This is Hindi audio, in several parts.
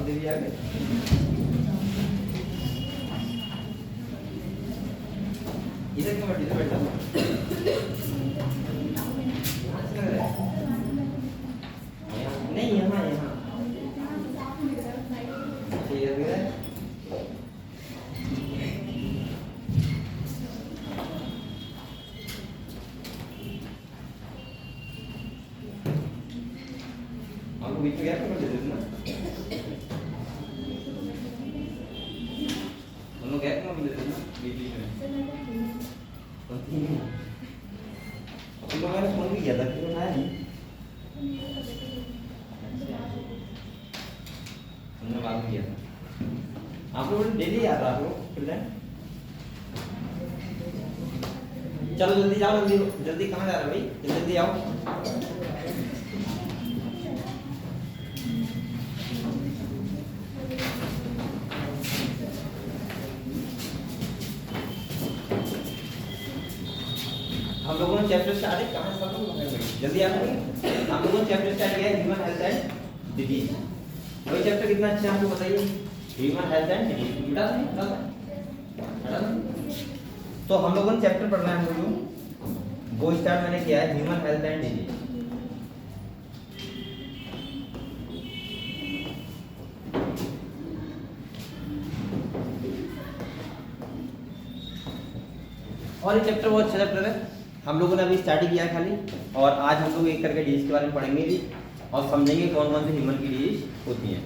दे दिया आगे। इधर क्यों बैठ, इधर बैठा नहीं, यहाँ यहाँ ठीक है। आपको बीच में गैप कर देते ना, हम लोग गैप में देते ना बीच में। तो मैंने फोन भी किया था फिर उठाया नहीं, हमने बात किया था। आप लोग डेली आता आप लोग फिर चलो जल्दी जाओ, जल्दी जल्दी। कहाँ जा रहे हो भाई, जल्दी आओ। हम लोगों ने चैप्टर स्टार्ट है, कहाँ सब लोग जल्दी आ रहे हैं। हम लोगों ने चैप्टर स्टार्ट किया है ह्यूमन हेल्थ एंड डिजीज। वही चैप्टर कितना अच्छा है आपको बताइए, ह्यूमन हेल्थ एंड डिजीज। बेटा तो हम लोगों ने चैप्टर पढ़ना है, हम लोगों वो स्टार्ट मैंने किया है ह्यूमन हेल्थ एंड डिजीज। और ये चैप्टर बहुत अच्छा चैप्टर है, हम लोगों ने अभी स्टार्ट ही किया है खाली। और आज हम लोग एक करके डिजीज के बारे में पढ़ेंगे भी और समझेंगे कौन कौन सी ह्यूमन की डिजीज होती हैं।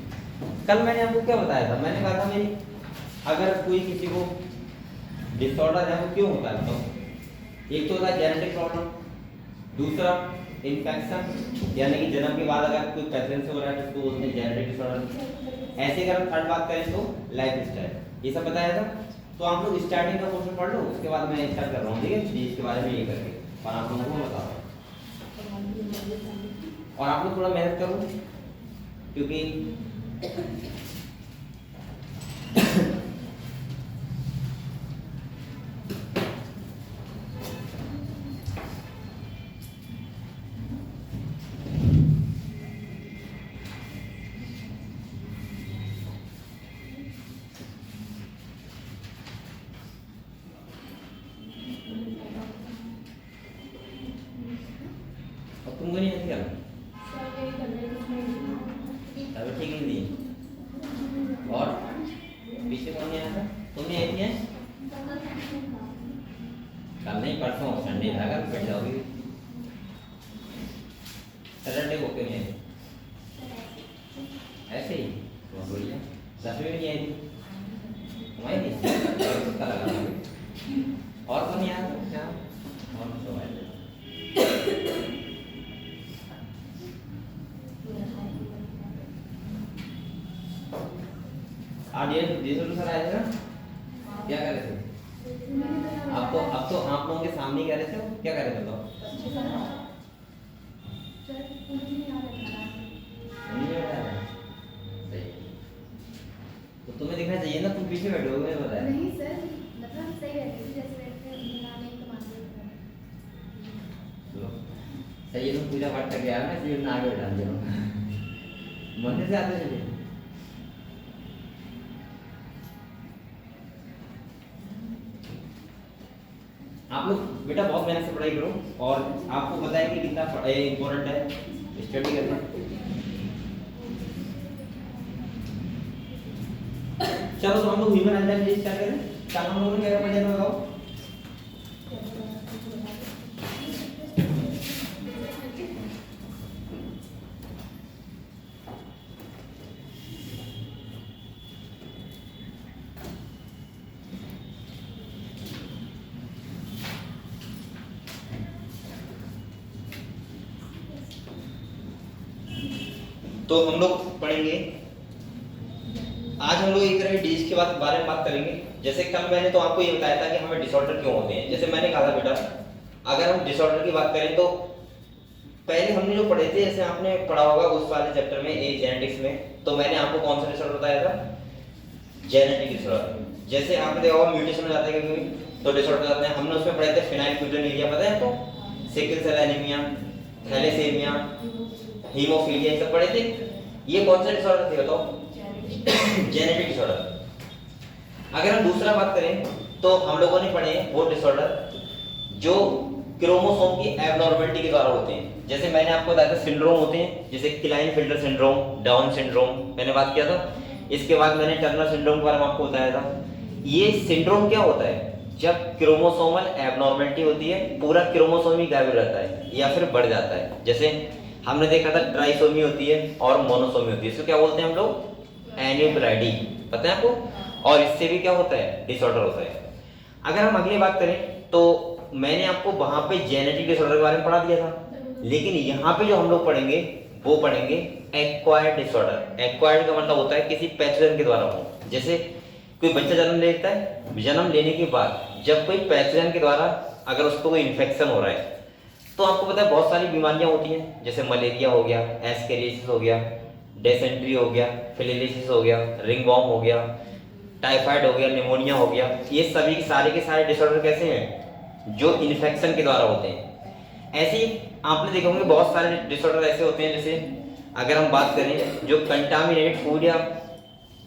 कल मैंने आपको क्या बताया था, मैंने कहा था मेरी अगर कोई किसी को डिसऑर्डर है वो क्यों होता है बताओ। एक तो होता है जेनेटिक प्रॉब्लम, दूसरा इन्फेक्शन यानी कि जन्म के बाद अगर कोई पेशेंट से हो रहा है तो उसको बोलते हैं जेनेटिक डिसऑर्डर। ऐसे अगर हम थर्ड बात करें तो लाइफ स्टाइल, ये सब बताया था। तो आप लोग स्टार्टिंग का क्वेश्चन पढ़ लो, उसके बाद मैं स्टार्ट कर रहा हूँ, ठीक है, डिजीज के बारे में ये करके और आप लोगों को बता रहा हूँ। और आप लोग थोड़ा मेहनत करो क्योंकि तुमको नहीं आती क्या? अभी ठीक नहीं दी। और पीछे कौन नहीं आया था? तुम नहीं आई थी? कल नहीं परसों संडे था, कल बैठ जाओगी। सैटरडे को क्यों नहीं आई? ऐसे ही बहुत बढ़िया। 10वीं में नहीं आई थी, तुम आई थी? और कौन नहीं आया था? क्या और सब आए थे? आज ये सर आए थे ना, क्या कर रहे थे? आप तो आप लोगों के सामने कह रहे थे, क्या कर रहे थे? तो तुम्हें दिखना चाहिए ना, तुम पीछे बैठे हो, मैंने बताया नहीं सर, मतलब सही रहती है जैसे बैठते हैं नाम एक तो मान लेते हैं। सही है, तुम पूजा पाठ करके आया, मैं इसलिए आगे बैठा दिया मंदिर से आते चलिए। आप लोग बेटा बहुत मेहनत से पढ़ाई करो और आपको पता है कि कितना इम्पोर्टेंट है स्टडी करना। चलो तो हम लोग human health and disease start करें। कल हम लोगों ने क्या पढ़ा था बताओ? तो हम लोग पढ़ेंगे आज, हम लोग एक तरह डिजीज के बारे में बात करेंगे। जैसे कल मैंने तो आपको ये बताया था कि हमें डिसऑर्डर क्यों होते हैं। जैसे मैंने कहा था बेटा, अगर हम डिसऑर्डर की बात करें तो पहले हमने जो पढ़े थे, जैसे आपने पढ़ा होगा उस वाले चैप्टर में ए जेनेटिक्स में, तो मैंने आपको कौन सा डिसऑर्डर बताया था? Genetic disorder. जैसे आपने देखा होगा म्यूटेशन हो जाता है कभी तो डिसऑर्डर जाते हैं। हमने उसमें पढ़े थे फेनाइलक्यूटोनिरिया, पता है आपको? Sickle cell anaemia, thalassaemia, haemophilia, ये सब पढ़े थे। ये कौन सा डिसऑर्डर थे बताओ? Genetic disorder. अगर हम दूसरा बात करें तो हम लोगों ने पढ़े हैं वो डिसऑर्डर जो क्रोमोसोम की एबनॉर्मलिटी के द्वारा होते हैं। जैसे मैंने आपको बताया था सिंड्रोम होते हैं, जैसे क्लाइनफिल्टर सिंड्रोम, डाउन सिंड्रोम मैंने बात किया था। इसके बाद मैंने टर्नर सिंड्रोम के बारे में आपको बताया था। ये सिंड्रोम क्या होता है? जब क्रोमोसोमल एबनॉर्मलिटी होती है, पूरा क्रोमोसोम ही गायब रहता है या फिर बढ़ जाता है। जैसे हमने देखा था ट्राइसोमी होती है और मोनोसोमी होती है। इसको क्या बोलते हैं हम लोग? एन्यूप्लाइडी, पता है आपको? और इससे भी क्या होता है? डिसऑर्डर होता है। अगर हम अगली बात करें तो मैंने आपको वहां पे जेनेटिक डिसऑर्डर के बारे में पढ़ा दिया था, लेकिन यहाँ पे जो हम लोग पढ़ेंगे वो पढ़ेंगे एक्वायर्ड डिसऑर्डर। एक्वायर्ड का मतलब होता है किसी पैथोजन के द्वारा हो। जैसे कोई बच्चा जन्म लेता है, जन्म लेने के बाद जब कोई पैथोजन के द्वारा अगर उसको कोई इन्फेक्शन हो रहा है तो आपको पता है बहुत सारी बीमारियां होती हैं, जैसे मलेरिया हो गया, एस्केरियासिस हो गया, डेसेंट्री हो गया, फिलिलिसिस हो गया, रिंगवॉर्म हो गया, टाइफाइड हो गया, निमोनिया हो गया। ये सभी के सारे डिसऑर्डर कैसे हैं? जो इन्फेक्शन के द्वारा होते हैं। ऐसे ही आपने देखा होंगे बहुत सारे डिसऑर्डर ऐसे होते हैं, जैसे अगर हम बात करें जो कंटामिनेटेड फूड या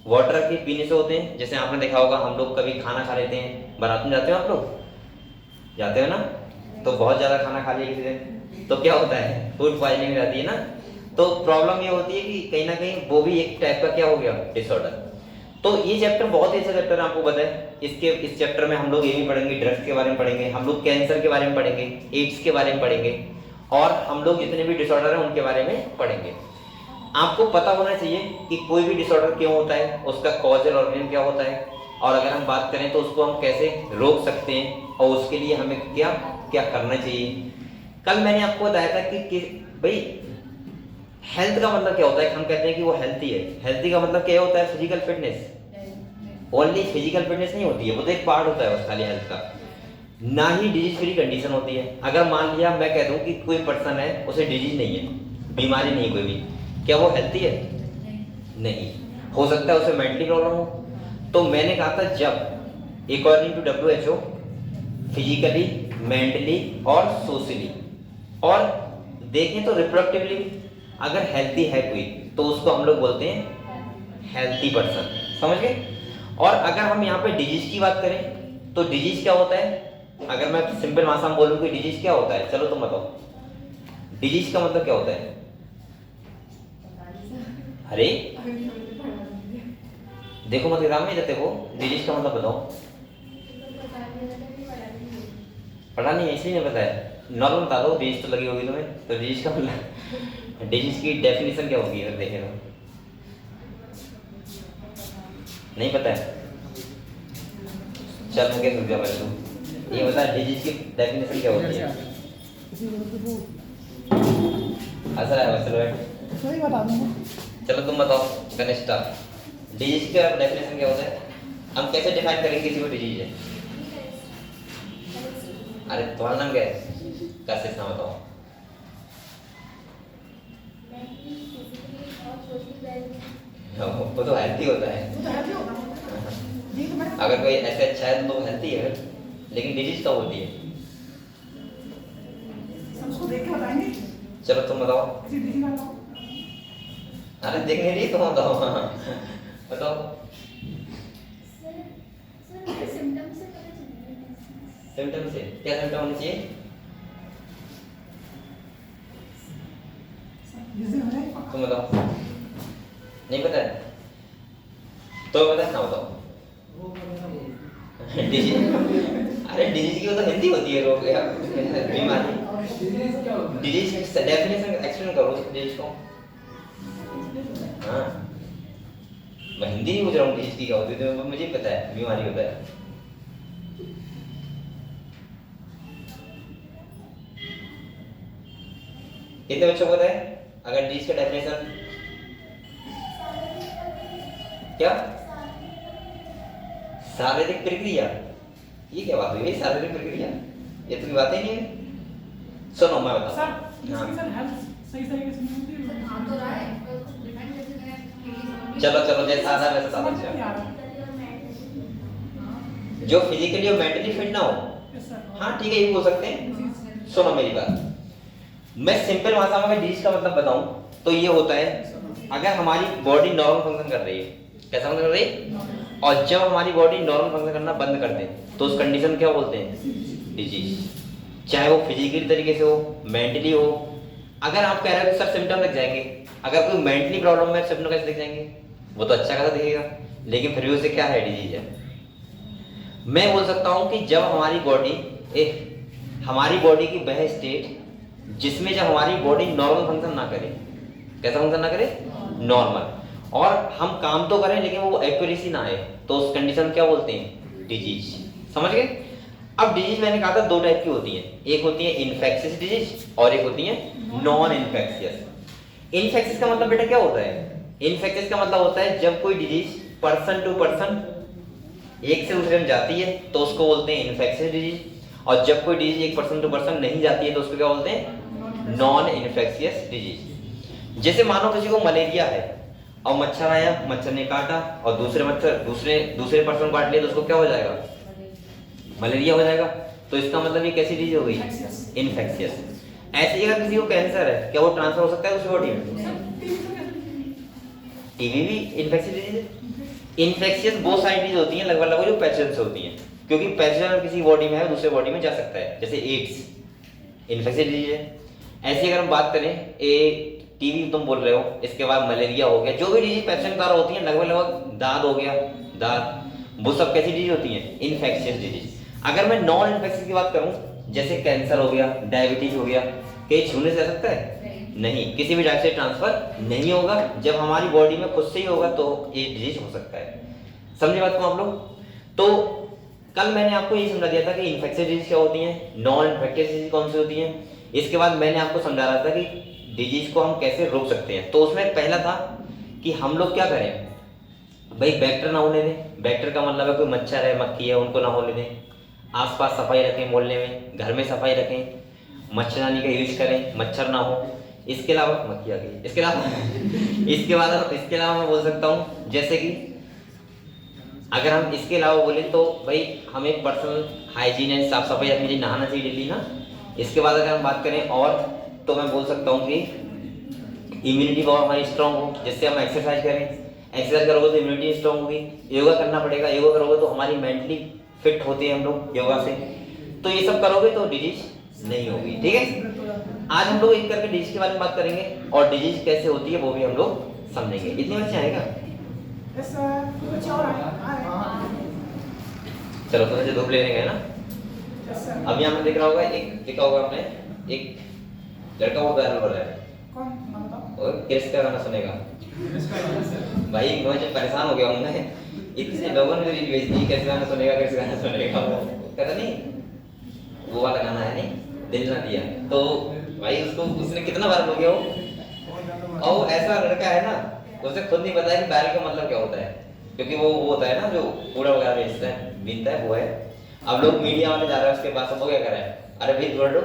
वाटर के पीने से होते हैं। जैसे आपने देखा होगा हम लोग कभी खाना खा लेते हैं, बारात में जाते हो आप लोग, जाते हो ना, तो बहुत ज्यादा खाना खा लिया किसी ने तो क्या होता है? फूड पॉइजनिंग हो जाती है ना। तो प्रॉब्लम ये होती है कि कहीं ना कहीं वो भी एक टाइप का क्या हो गया? डिसऑर्डर। तो ये चैप्टर बहुत ही अच्छा चैप्टर है, आपको पता है। इस चैप्टर में हम लोग ये भी पढ़ेंगे, ड्रग्स के बारे में पढ़ेंगे, हम लोग कैंसर के बारे में पढ़ेंगे, एड्स के बारे में पढ़ेंगे, और हम लोग जितने भी डिसऑर्डर हैं उनके बारे में पढ़ेंगे। आपको पता होना चाहिए कि कोई भी डिसऑर्डर क्यों होता है, उसका कॉजल ऑर्गेनिज्म क्या होता है, और अगर हम बात करें तो उसको हम कैसे रोक सकते हैं, और उसके लिए हमें क्या क्या करना चाहिए। कल मैंने आपको बताया था कि भाई हेल्थ का मतलब क्या होता है। हम कहते हैं कि वो हेल्थी है। हेल्थी का मतलब क्या होता है? Physical fitness. Only physical fitness नहीं होती है, वो तो एक पार्ट होता है बस खाली हेल्थ का। ना ही डिजीज फ्री कंडीशन होती है। अगर मान लिया मैं कह दूं कि कोई पर्सन है, उसे डिजीज नहीं है, बीमारी नहीं कोई भी, क्या वो हेल्थी है? नहीं। हो सकता है उसे मेंटली प्रॉब्लम हो। तो मैंने कहा था जब according to WHO physically, mentally और सोशली, और देखें तो रिप्रोडक्टिवली अगर हेल्थी है कोई तो उसको हम लोग बोलते हैं हेल्थी पर्सन। समझ गए? और अगर हम यहाँ पे डिजीज की बात करें तो डिजीज क्या होता है? अगर मैं सिंपल भाषा में बोलूं कि डिजीज क्या होता है, चलो तुम बताओ। डिजीज का मतलब क्या होता है? अरे देखो मत एग्जाम में जाते हो, डिजीज का मतलब बताओ। पढ़ा नहीं है इसलिए नहीं पता है। नॉर्मल बता दो, डिजीज तो लगी होगी तुम्हें, तो डिजीज का मतलब डिजीज की डेफिनेशन क्या होगी अगर देखें तो? नहीं पता है? चल मुझे रुक जा पहले तुम ये बता, डिजीज की डेफिनेशन क्या होती है? असर है वैसे बैठ, सही बता दूंगा। चलो तुम बताओ कनिष्ठा, डिजीज का डेफिनेशन क्या होता है? हम कैसे डिफाइन करेंगे किसी को डिजीज है? अरे तुम्हारा नाम क्या है? कैसे नाम बताओ? वो तो हेल्थी होता है। वो तो हेल्थी होगा। जी तो मैंने अगर कोई ऐसे अच्छा है तो हेल्थी है, लेकिन डिजीज कब होती है? सबको देख के बताएंगे। चलो तुम बताओ। किसी डिजीज का अरे देखने रही तुम बताओ। बताओ सिम्टम से क्या सिम्टम होने चाहिए? डिजीज है तुम बताओ। नहीं पता है तो बता ना, बताओ। डिजीज, अरे डिजीज की वो तो हिंदी होती है, रोग या बीमारी। डिजीज डेफिनेशन एक्सप्लेन करो डिजीज को। हाँ मैं हिंदी नहीं पूछ रहा हूँ डिजीज की क्या होती है, तो मुझे पता है बीमारी होता है। कितने बच्चों को पता है अगर डिजीज का डेफिनेशन क्या? शारीरिक प्रक्रिया। ये क्या बात हुई? शारीरिक प्रक्रिया ये तो बात ही नहीं है। सुनो मैं बताता सर हूं। हाँ। इसकी सर हेल्थ सही तरीके से नहीं होती है। हाँ तो रहा है उसको डिफाइन कैसे करें? चलो चलो जैसा आता है वैसा समझ बता नहीं आ रहा। दीजिए। जो फिजिकली और मेंटली फिट ना हो, यस सर। हाँ ठीक है ये बोल सकते हैं। सुनो मेरी बात, मैं सिंपल भाषा में डिजीज का मतलब बताऊं तो ये होता है अगर हमारी बॉडी नॉर्मल फंक्शन कर रही है, कैसा फंक्शन कर रही है? और जब हमारी बॉडी नॉर्मल फंक्शन करना बंद कर दे तो उस कंडीशन क्या बोलते हैं? डिजीज। चाहे वो फिजिकली तरीके से हो, मेंटली हो। अगर आप कह रहे हो कि सर सिम्टम लग जाएंगे, अगर कोई मेंटली प्रॉब्लम है सिम्टम कैसे दिख जाएंगे? वो तो अच्छा खासा दिखेगा, लेकिन फिर भी उसे क्या है? डिजीज है। मैं बोल सकता हूं कि जब हमारी बॉडी की वह स्टेट जिसमें जब हमारी बॉडी नॉर्मल फंक्शन ना करे, कैसा फंक्शन ना करे? नॉर्मल, और हम काम तो करें लेकिन वो एक्यूरेसी ना आए, तो उस कंडीशन क्या बोलते हैं? डिजीज। समझ गए? अब डिजीज मैंने कहा था दो टाइप की होती है, एक होती है इन्फेक्शियस डिजीज और एक होती है नॉन इन्फेक्शियस। इन्फेक्शियस का मतलब बेटा क्या होता है? इन्फेक्शियस का मतलब होता है जब कोई डिजीज पर्सन टू पर्सन, एक से दूसरे में जाती है तो उसको बोलते हैं इन्फेक्शियस डिजीज, और जब कोई डिजीज एक पर्सन टू पर्सन नहीं जाती है तो उसको क्या बोलते हैं? Non infectious disease. जैसे मानो किसी को मलेरिया है और मच्छर आया, मच्छर ने काटा और दूसरे पर्सन को काट लिया तो उसको क्या हो जाएगा? मलेरिया हो जाएगा। तो इसका मतलब ये कैसी डिजीज हो गई? इन्फेक्शियस। ऐसे ही अगर किसी को कैंसर है, क्या वो ट्रांसफर हो सकता है उस बॉडी में? टीबी भी इन्फेक्शियस डिजीज है। इन्फेक्शियस वो सारी डिजीज होती हैं लगभग जो पैथोजन से होती हैं, क्योंकि पैथोजन किसी बॉडी में है दूसरे बॉडी में जा सकता है, जैसे एड्स इन्फेक्शियस डिजीज है। ऐसे अगर हम बात करें टीबी तुम बोल रहे हो, इसके बाद मलेरिया हो गया, जो भी डिजीज पैथोजन द्वारा होती है लगभग दाद हो गया, वो सब कैसी डिजीज होती हैं? Infectious disease. अगर मैं नॉन इन्फेक्शियस की बात करूं, जैसे कैंसर हो गया, डायबिटीज हो गया, कहीं छूने से आ सकता है? नहीं, किसी भी टाइप से ट्रांसफर नहीं होगा। जब हमारी बॉडी में खुद से ही होगा तो ये डिजीज हो सकता है। समझे बात को आप लोग? तो कल मैंने आपको ये समझा दिया था कि इन्फेक्शियस डिजीज क्या होती हैं, नॉन इन्फेक्शियस डिजीज कौन सी होती हैं। इसके बाद मैंने आपको समझा रहा था कि डिजीज को हम कैसे रोक सकते हैं। तो उसमें पहला था कि हम लोग क्या करें भाई, वेक्टर ना होने दें। वेक्टर का मतलब है कोई मच्छर है, मक्खी है, उनको ना होने दें। आसपास सफाई रखें, मोहल्ले में, घर में सफाई रखें, मच्छरदानी का यूज करें, मच्छर ना हो। इसके अलावा मक्खी आ गई, इसके अलावा मैं बोल सकता हूँ जैसे कि अगर हम इसके अलावा बोले तो भाई हमें पर्सनल हाइजीन एंड साफ सफाई रखनी चाहिए, नहाना चाहिए डेली ना। इसके बाद अगर हम बात करें और तो मैं बोल सकता हूँ कि इम्यूनिटी पावर हमारी स्ट्रांग हो, जिससे हम एक्सरसाइज करें। एक्सरसाइज करोगे तो इम्यूनिटी स्ट्रांग होगी। योगा करना पड़ेगा, योगा करोगे तो हमारी मेंटली फिट होते हैं हम लोग योगा से। तो ये सब करोगे तो डिजीज नहीं होगी। ठीक है, आज हम लोग एक करके डिजीज के बारे में बात करेंगे और डिजीज कैसे होती है वो भी हम लोग समझेंगे। इतनी बच्चे आएगा? चलो तो मुझे धूप ले लेंगे ना। अब यहाँ में देख रहा होगा, एक लिखा होगा आपने, एक लड़का वो गाना बोल रहा है, और किस का गाना सुनेगा भाई? मैं जब परेशान हो गया हूँ मैं, इतने लोगों ने रील भेज दी, कैसे गाना सुनेगा, कैसे गाना सुनेगा। वो कहता नहीं वो वाला गाना है, नहीं दिल ना दिया। तो भाई उसने कितना बार हो गया वो, और ऐसा लड़का है ना, उसे खुद नहीं पता है कि बैल का मतलब क्या होता है, क्योंकि वो होता है ना जो कूड़ा वगैरह बेचता है, बीनता है, वो है। अब लोग मीडिया वाले जा रहे हैं उसके पास, वो क्या कर रहा है? अरे भाई जोड़ लो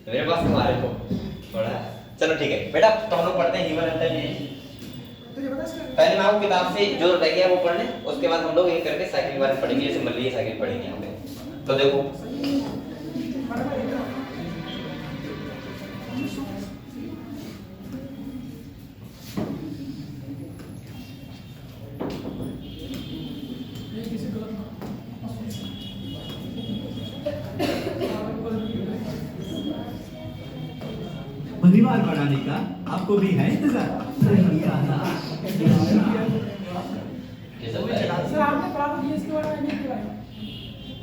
मेरे पास, तुम्हारे को थोड़ा। चलो ठीक है बेटा, तो हम लोग पढ़ते हैं ह्यूमन इंटेलिजेंस। पहले मैं आपको किताब से जो रह गया वो पढ़ लें, उसके बाद हम लोग एक करके साइकिल के बारे में पढ़ेंगे, जैसे मल्लिया साइकिल पढ़ेंगे यहाँ पे। तो देखो परिवार बनाने का आपको भी है इंतजार? सर आपने पढ़ा था इसके बारे में नहीं पढ़ा?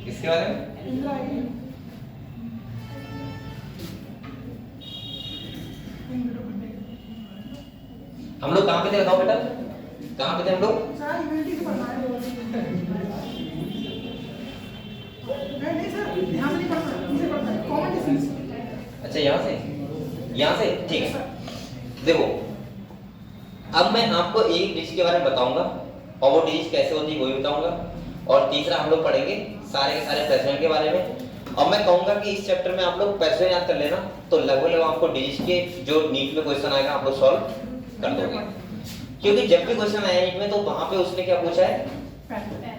किसके बारे में? इंदिरा आईडी। हम लोग कहाँ पे थे बताओ बेटा, कहाँ पे थे हम लोग? सर इम्यूनिटी से पढ़ना है। नहीं सर, यहाँ से नहीं पढ़ना, इनसे पढ़ना है, कॉमन डिसीज। अच्छा यहाँ से ठीक है। देखो अब मैं आपको एक डिश के बारे में बताऊंगा और वो डिश कैसे होती है वो भी बताऊंगा, और तीसरा हम लोग पढ़ेंगे सारे के सारे पैथोजन के बारे में। और मैं कहूंगा कि इस चैप्टर में आप लोग पैथोजन याद कर लेना, तो लगभग आपको डिश के जो नीट में क्वेश्चन आएगा आप लोग सॉल्व कर दोगे, क्योंकि जब भी क्वेश्चन आया नीट में तो वहां पे उसने क्या पूछा है?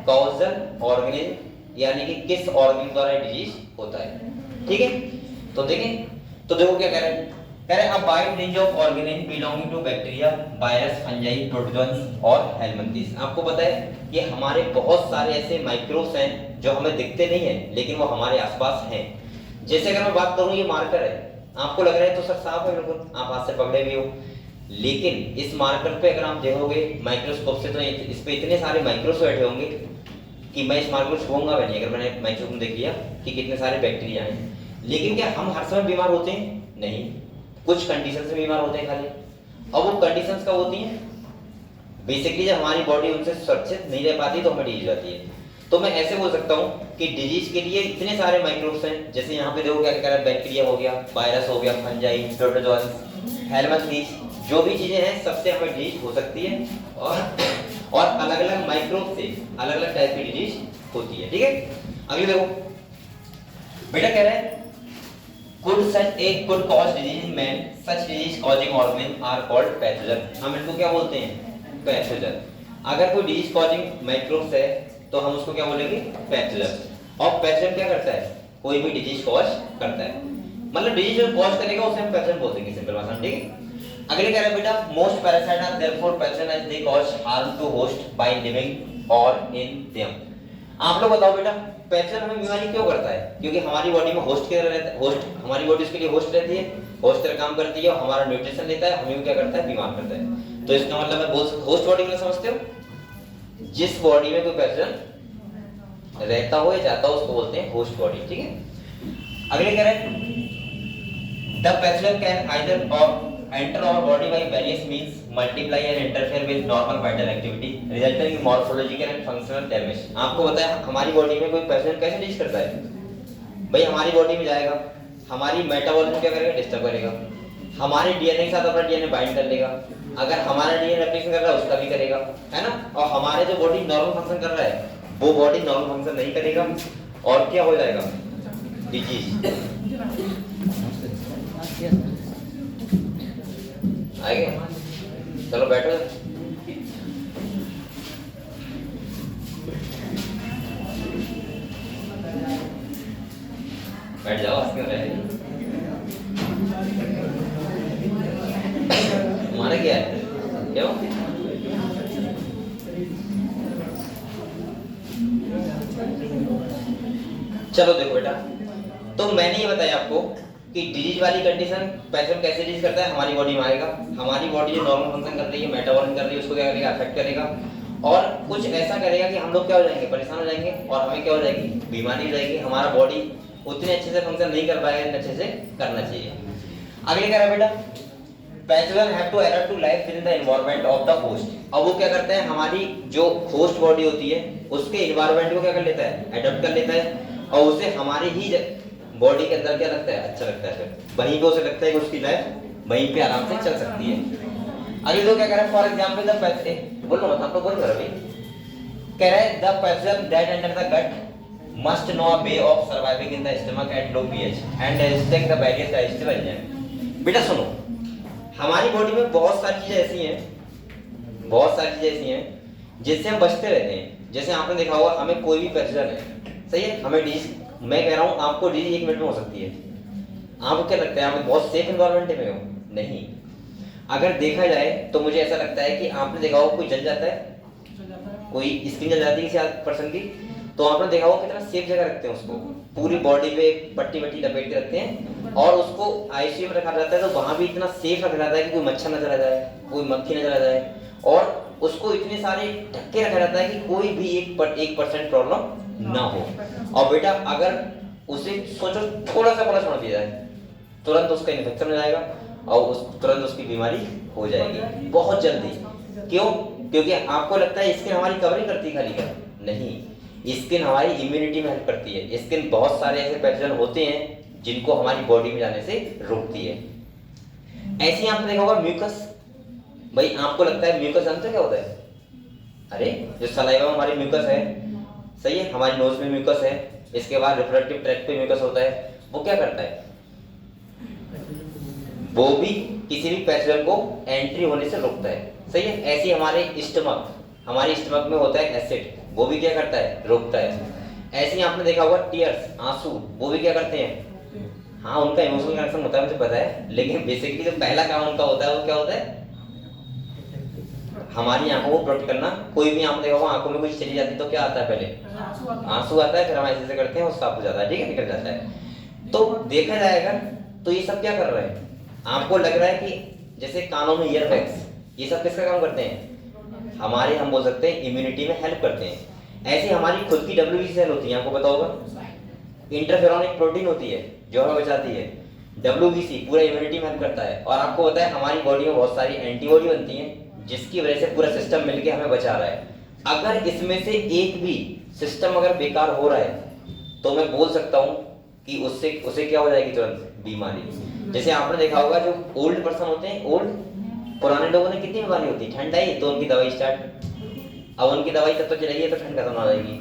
कॉजल ऑर्गेनिज्म, यानी कि किस ऑर्गेन द्वारा डिजीज होता है। ठीक है, तो देखें, तो देखो क्या कह रहे हैं, कह रहे अब wide range of organism belonging to bacteria, virus, fungi, protozoans और हेलमिंथ्स। आपको पता है कि हमारे बहुत सारे ऐसे माइक्रोब्स हैं जो हमें दिखते नहीं है लेकिन वो हमारे आसपास हैं। जैसे अगर मैं बात करूं, ये मार्कर है, आपको लग रहा है तो सर साफ है बिल्कुल, आप हाथ से पकड़े भी हो, लेकिन इस मार्कर पे अगर आप देखोगे माइक्रोस्कोप से तो इस पे इतने सारे माइक्रोब्स बैठे होंगे कि मैं इस मार्कर को छूऊंगा भी नहीं अगर मैंने माइक्रोस्कोप में देख लिया कि कितने सारे बैक्टीरिया हैं। लेकिन क्या हम हर समय बीमार होते हैं? नहीं, कुछ कंडीशन से बीमार होते हैं खाली। अब वो कंडीशंस कब होती हैं? बेसिकली जब हमारी बॉडी उनसे सुरक्षित नहीं रह पाती तो हमें डिजीज आती है। तो मैं ऐसे बोल सकता हूँ कि डिजीज के लिए इतने सारे माइक्रोब्स हैं, जैसे यहाँ पे देखो क्या कह रहा है, बैक्टीरिया हो गया, वायरस हो गया, फंजाई, प्रोटोजोन्स, हेलमिंथ्स, जो भी चीजें हैं सबसे हमें डिजीज हो सकती है और अलग अलग माइक्रोब से अलग अलग टाइप की डिजीज होती है। ठीक है, अगले देखो बेटा कह रहा है could cause disease in man, such disease causing organisms are called pathogen। हम इनको क्या बोलते हैं? पैथोजन। अगर कोई डिजीज कॉजिंग माइक्रोब्स है तो हम उसको क्या बोलेंगे? पैथोजन। और पैथोजन क्या करता है? कोई भी डिजीज कॉज करता है, मतलब डिजीज जो कॉज करेगा उसे हम पैथोजन बोल देंगे, सिंपल भाषा में। ठीक है, अगले कह रहा है बेटा most parasite are therefore pathogen as they cause harm to host by living और इन देम। आप लोग बताओ बेटा, पैथोजन हमें बीमारी क्यों करता है? क्योंकि हमारी बॉडी में होस्ट की तरह रहता है, होस्ट हमारी बॉडी उसके लिए होस्ट रहती है, होस्ट तरह काम करती है और हमारा न्यूट्रिशन लेता है, हमें क्या करता है? बीमार करता है। तो इसका मतलब मैं होस्ट बॉडी में समझते हो, जिस बॉडी में कोई पैथोजन रहता हो या जाता हो उसको बोलते हैं होस्ट बॉडी। ठीक है, अगले कह रहे हैं द पैथोजन कैन आइदर और enter our body by various means, multiply and interfere with normal vital activity, resulting in morphological and functional damage। आपको पता है हमारी बॉडी में कोई पैथोजन कैसे डिलीट करता है? भाई हमारी बॉडी में जाएगा, हमारी मेटाबॉलिज्म क्या करेगा? डिस्टर्ब करेगा, हमारे डीएनए के साथ अपना डीएनए बाइंड कर लेगा, अगर हमारा डीएनए रेप्लिकेशन कर रहा है उसका भी करेगा, है ना। और हमारे जो बॉडी नॉर्मल फंक्शन कर रहा है वो बॉडी नॉर्मल फंक्शन नहीं करेगा और क्या हो जाएगा? डिजीज आएगा। चलो बैठो, बैठ जाओ, हमारा क्या है? क्यों? चलो देखो बेटा, तो मैंने ये बताया आपको कि डिजीज वाली कंडीशन पैथोजन कैसे डिजीज करता है, हमारी बॉडी में आएगा, हमारी बॉडी जो नॉर्मल फंक्शन कर रही है, मेटाबॉलिज्म कर रही है, उसको क्या करेगा? अफेक्ट करेगा और कुछ ऐसा करेगा कि हम लोग क्या हो जाएंगे? परेशान हो जाएंगे और हमें क्या हो जाएगी? बीमारी हो जाएगी, हमारा बॉडी उतने अच्छे से फंक्शन नहीं कर पाएगा जितने अच्छे से करना चाहिए। अगले कह रहा है बेटा pathogen have to adapt to life within the environment of the host. अब वो क्या करते हैं? हमारी जो होस्ट बॉडी होती है उसके एनवायरनमेंट को क्या कर लेता है? एडप्ट कर लेता है और उसे हमारी ही बॉडी के अंदर क्या लगता है? अच्छा लगता है, फिर वहीं पे उसे लगता है कि उसकी लाइफ वहीं पे आराम से चल सकती है। अगले तो क्या कह रहा है? फॉर एग्जांपल द पैथोजन, बोलो मत, आप लोग बोल रहे हो। कह रहा है the pathogen that enter the gut must know a way of surviving in the stomach at low pH and resisting the various digestive enzymes। बेटा सुनो, हमारी बॉडी में बहुत सारी चीजें ऐसी हैं, बहुत सारी चीजें ऐसी हैं जिससे हम बचते रहते हैं। जैसे आपने देखा होगा हमें कोई भी पैथोजन है, सही है, हमें डिजीज, मैं कह रहा हूँ आपको डिजीज 1 मिनट में हो सकती है। आपको क्या लगता है आप बहुत सेफ एनवायरनमेंट में हो? नहीं। अगर देखा जाए तो मुझे ऐसा लगता है कि आपने देखा होगा कोई जल जाता है, कोई स्किन जल जाती है किसी पर्सन की, तो आपने देखा होगा कितना सेफ जगह रखते हैं उसको, पूरी बॉडी पे पट्टी वट्टी लपेट के रखते हैं और उसको आईसीयू में रखा जाता है। तो वहां भी इतना सेफ रखा जाता है कि कोई मच्छर नजर आ जाए, कोई मक्खी नजर आ जाए और उसको इतने सारे ढक्के रखा जाता है कि कोई भी 1% प्रॉब्लम ना हो। और बेटा अगर उसे सोचो थोड़ा सा बड़ा छोड़ दिया जाए, तुरंत उसका इन्फेक्शन हो जाएगा और तुरंत उसकी बीमारी हो जाएगी बहुत जल्दी। क्यों? क्योंकि आपको लगता है स्किन हमारी कवरिंग करती है, खाली क्या? नहीं, स्किन हमारी इम्यूनिटी में हेल्प करती है। स्किन बहुत सारे ऐसे पैथोजन होते हैं जिनको हमारी बॉडी में जाने से रोकती है। ऐसे ही आपने देखा होगा म्यूकस। भाई आपको लगता है म्यूकस जानते क्या होता है? अरे जो सलाइवा में हमारी म्यूकस है, सही है, हमारी नोज में म्यूकस है, इसके बाद रिप्रोडक्टिव ट्रैक्ट पे म्यूकस होता है, वो क्या करता है? वो भी किसी भी पैथोजन को एंट्री होने से रोकता है, सही है। ऐसे हमारे स्टमक में होता है एसिड, वो भी क्या करता है? रोकता है। ऐसे ही आपने देखा होगा टीयर्स, आंसू, वो भी क्या करते हैं? हाँ उनका इमोशनल कनेक्शन होता है मुझे पता है, लेकिन बेसिकली जो पहला काम उनका होता है वो क्या होता है, हमारी आंखों को प्रोटेक्ट करना। कोई भी आंख देखा होगा आंखों में कुछ चली जाती है तो क्या आता है, पहले आंसू आता है, फिर हम ऐसे करते हैं वो साफ हो जाता है, ठीक है, निकल जाता है। तो देखा जाएगा तो ये सब क्या कर रहे हैं, आपको लग रहा है कि जैसे कानों में ईयरबड्स, ये सब किसका काम करते हैं, हमारे हम बोल सकते हैं इम्यूनिटी में हेल्प करते हैं। ऐसी हमारी खुद की WBC सेल होती है, आपको पता होगा, इंटरफेरॉन एक प्रोटीन होती है जो हमें बचाती है। WBC पूरा इम्यूनिटी में हेल्प करता है, और आपको पता है हमारी बॉडी में बहुत सारी एंटीबॉडी बनती हैं जिसकी वजह से पूरा सिस्टम मिलके हमें बचा रहा है। अगर इसमें से एक भी सिस्टम अगर बेकार हो रहा है तो मैं बोल सकता हूँ कि उससे उसे क्या हो जाएगी, तुरंत बीमारी। जैसे आपने देखा होगा जो ओल्ड पर्सन होते हैं, ओल्ड पुराने लोगों ने कितनी बीमारी होती है, ठंड आई तो उनकी दवाई स्टार्ट, अब उनकी दवाई तब तो चलेगी तो ठंड खत्म हो जाएगी,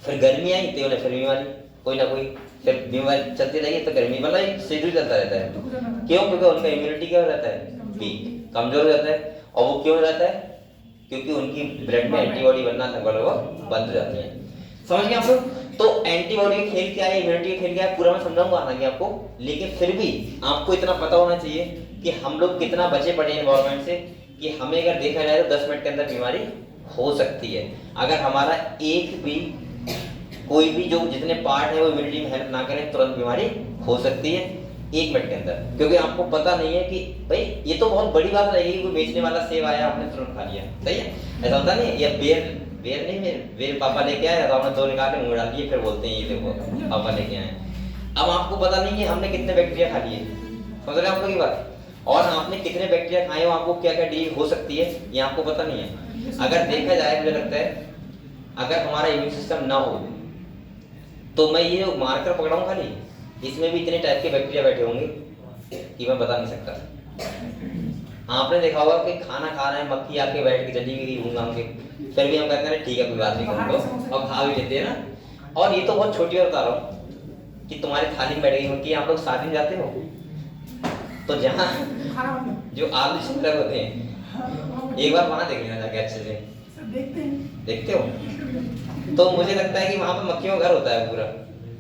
फिर गर्मी आई तो उन्हें फिर बीमारी, कोई ना कोई फिर बीमारी चलती रहेगी तो गर्मी वाला शेड्यूल चलता रहता है। क्यों? क्योंकि उनका इम्यूनिटी क्या हो जाता है, वीक, कमजोर हो जाता है। और वो क्यों हो जाता है, क्योंकि उनकी ब्लड में एंटीबॉडी बनना लगभग बंद हो जाती है। समझ गए आप लोग? तो एंटीबॉडी का खेल क्या है, इम्यूनिटी का खेल क्या है, पूरा मैं समझाऊंगा आगे आपको, लेकिन फिर भी आपको इतना पता होना चाहिए कि हम लोग कितना बचे पड़े एनवायरमेंट से, कि हमें अगर देखा जाए तो 10 मिनट के अंदर बीमारी हो सकती है। अगर हमारा एक भी कोई भी जो जितने पार्ट है वो इम्यूनिटी में हेल्प ना करें, तुरंत बीमारी हो सकती है 1 मिनट के अंदर। क्योंकि आपको पता नहीं है कि भाई ये तो बहुत बड़ी बात रहेगी कि कोई बेचने वाला सेब आया आपने तुरंत खा लिया, सही है, ऐसा होता नहीं है। या बेर नहीं, बेर पापा लेके आए तो आपने 2 निकाल के मुंह में डाल दिए, फिर बोलते हैं ये देखो पापा लेके आए। अब आपको पता नहीं है हमने कितने बैक्टीरिया खा लिए, समझ रहे हैं आप लोग की बात, और आपने कितने बैक्टीरिया खाए हो, आपको क्या क्या डिजीज हो सकती है ये आपको पता नहीं है। अगर देखा जाए मुझे लगता है अगर हमारा इम्यून सिस्टम ना हो तो मैं ये मार्कर पकड़ाऊं खाली, इसमें भी इतने टाइप के बैक्टीरिया बैठे होंगे कि मैं बता नहीं सकता। आपने देखा होगा कि खाना खा रहे हैं, मक्खी आके बैठ के चली गई घूम घाम के, फिर भी हम कहते हैं ठीक है कोई बात नहीं करो, और खा भी लेते हैं ना। और ये तो बहुत छोटी बात बता रहा हूँ कि तुम्हारी थाली में बैठ गई मक्खी, आप लोग शादी में जाते हो तो जहाँ जो आलू छिलक होते हैं एक बार वहां देख लेना जाके अच्छे से, देखते हो, तो मुझे लगता है कि वहां पर मक्खियों का घर होता है पूरा,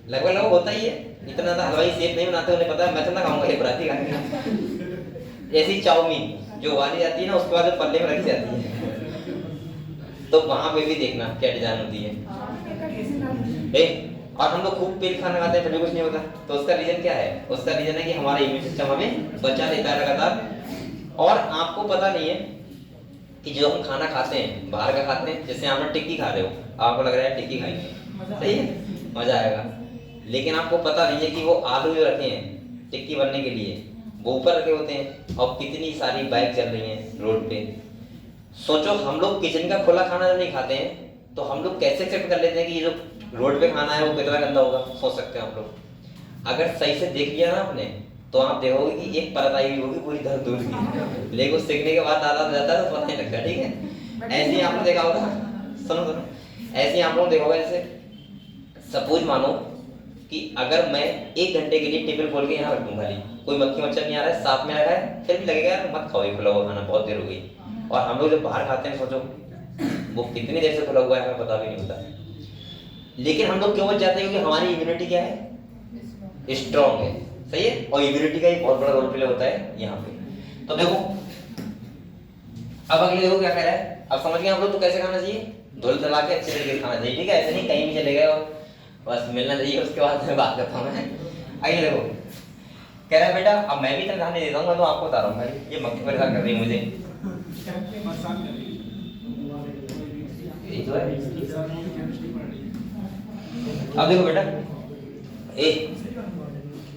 लगभग होता ही है। इतना तो हलवाई सेब नहीं बनाते, उन्हें पता है मैं तो ना खाऊंगा ये बराती खाएंगे। ऐसी चाउमीन जो उबाली जाती है ना उसके बाद जो पल्ले में रखी जाती है, तो वहां पे भी देखना क्या डिजाइन होती है। और हम लोग खूब पेट खाना खाते हैं फिर भी कुछ नहीं होता, तो उसका रीजन क्या है, उसका रीजन है कि हमारा इम्यून सिस्टम हमें बचा लेता है लगातार। और आपको पता नहीं है कि जो हम खाना खाते हैं बाहर का खाते हैं, जैसे आपने टिक्की खा रहे हो, आपको लग रहा है टिक्की खाएंगे, सही है, मजा आएगा, लेकिन आपको पता नहीं है कि वो आलू जो रखे हैं टिक्की बनने के लिए वो ऊपर रखे होते हैं, और कितनी सारी बाइक चल रही हैं रोड पे। सोचो हम लोग किचन का खुला खाना जब नहीं खाते हैं तो हम लोग कैसे एक्सेप्ट कर लेते हैं कि ये जो रोड पे खाना है वो कितना गंदा होगा, सोच सकते हैं आप लोग। अगर सही से देख लिया ना आपने तो आप देखोगे कि एक परत आई हुई होगी पूरी धर दूर की, लेकिन उस सीखने के बाद आधा जाता है तो पता नहीं लगता, ठीक है। ऐसे ही आपने देखा होगा, सुनो सुनो, ऐसे ही आप लोगों ने देखा होगा, जैसे सपोज मानो कि अगर मैं 1 घंटे के लिए टेबल खोल के यहाँ रख दूं, खाली कोई मक्खी मच्छर नहीं आ रहा है, साफ में रखा है, फिर भी लगेगा यार मत खाओ ये खुला हुआ खाना, बहुत देर हो गई। और हम लोग जब बाहर खाते हैं सोचो वो कितनी देर से खुला हुआ है हमें पता भी नहीं होता, लेकिन हम लोग क्यों बच जाते हैं, क्योंकि हमारी इम्यूनिटी क्या है, स्ट्रॉन्ग है, सही है। और इम्यूनिटी का एक बहुत बड़ा रोल प्ले होता है यहाँ पे। तो देखो अब अगले देखो क्या कह रहा है, अब समझ गए हम लोग तो कैसे खाना चाहिए, धुल धुला के अच्छे तरीके से खाना चाहिए, ठीक है, ऐसे नहीं कहीं भी चले गए और बस मिलना चाहिए, उसके बाद मैं बात करता हूँ मैं। आइए देखो कह रहा है बेटा अब मैं भी तनख्वाह नहीं देता हूँ, मैं तो आपको बता रहा हूँ भाई, ये मक्खी परेशान कर रही है मुझे, यही तो है। अब देखो बेटा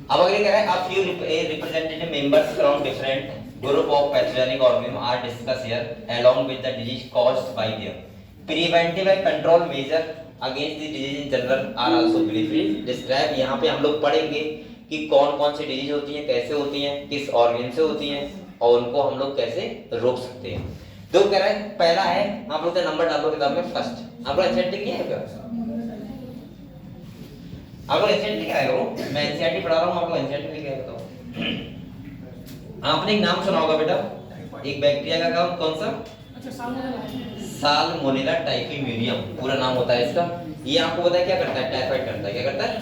अब अगले कह रहा है a few representative members from different group of pathogenic organisms are discussed here along with the disease caused by them. Preventive and control measure against the disease in general are also briefly described. यहाँ पे हम लोग पढ़ेंगे कि कौन कौन सी डिजीज होती हैं, कैसे होती हैं, किस ऑर्गन से होती हैं और उनको हम लोग कैसे रोक सकते हैं। तो कह रहा है पहला है, आप लोग नंबर डालो किताब में फर्स्ट, आप लोग एनसीईआरटी किया है क्या? आप लोग एनसीईआरटी क्या है वो? मैं एनसीईआरटी पढ़ा रहा हूँ, आप लोग एनसीईआरटी क्या है बताओ। आपने एक नाम सुना होगा बेटा, एक बैक्टीरिया का नाम कौन सा? साल्मोनेला टाइफीम्यूरियम पूरा नाम होता है इसका। ये आपको पता है क्या करता है? टाइफाइड करता है। क्या करता है?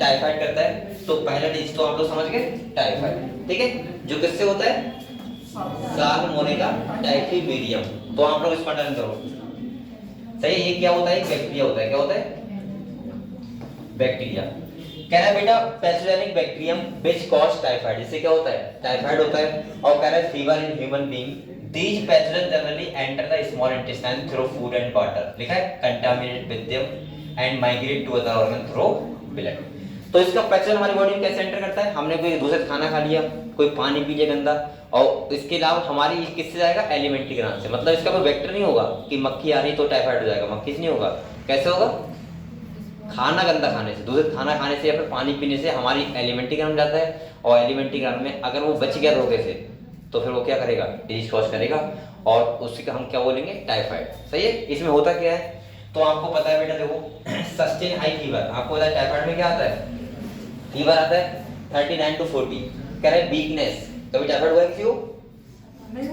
टाइफाइड करता है, तो पहला डिजीज तो आप लोग समझ गए टाइफाइड, ठीक है, जो किससे होता है साल्मोनेला टाइफीमेरियम। तो आप लोग इसको टर्न करो सही। ये क्या होता है, बैक्टीरिया होता है, क्या होता है बैक्टीरिया। कह रहा है बेटा pathogenic bacterium which cause typhoid, इससे क्या होता है टाइफाइड होता है। और कह रहा है fever in human being, these pathogens generally enter the small intestine through food and water, लिखा है contaminated with them and migrate to other organ through blood। तो इसका पैथोजन हमारी बॉडी में कैसे एंटर करता है, हमने कोई दूसरा खाना खा लिया, कोई पानी पी लिया गंदा, और इसके अलावा हमारी किससे जाएगा एलिमेंट्री ग्राम से। मतलब इसका कोई वेक्टर नहीं होगा कि मक्खी आ रही तो टाइफाइड हो जाएगा, मक्खी से नहीं होगा। कैसे होगा, खाना गंदा खाने से, दूसरे खाना खाने से या फिर पानी पीने से हमारी एलिमेंट्री ग्राम जाता है, और एलिमेंट्री ग्राम में अगर वो बच गया रोगे से तो फिर वो क्या करेगा डिजीज कॉज करेगा, और उसी का हम क्या बोलेंगे टाइफाइड। सही है। इसमें होता क्या है तो आपको पता है बेटा, देखो सस्टेन हाई फीवर, आपको पता है टाइफाइड में क्या आता है फीवर आता है 39 to 40। कह रहे हैं वीकनेस, कभी टाइफाइड हुआ है किसी को,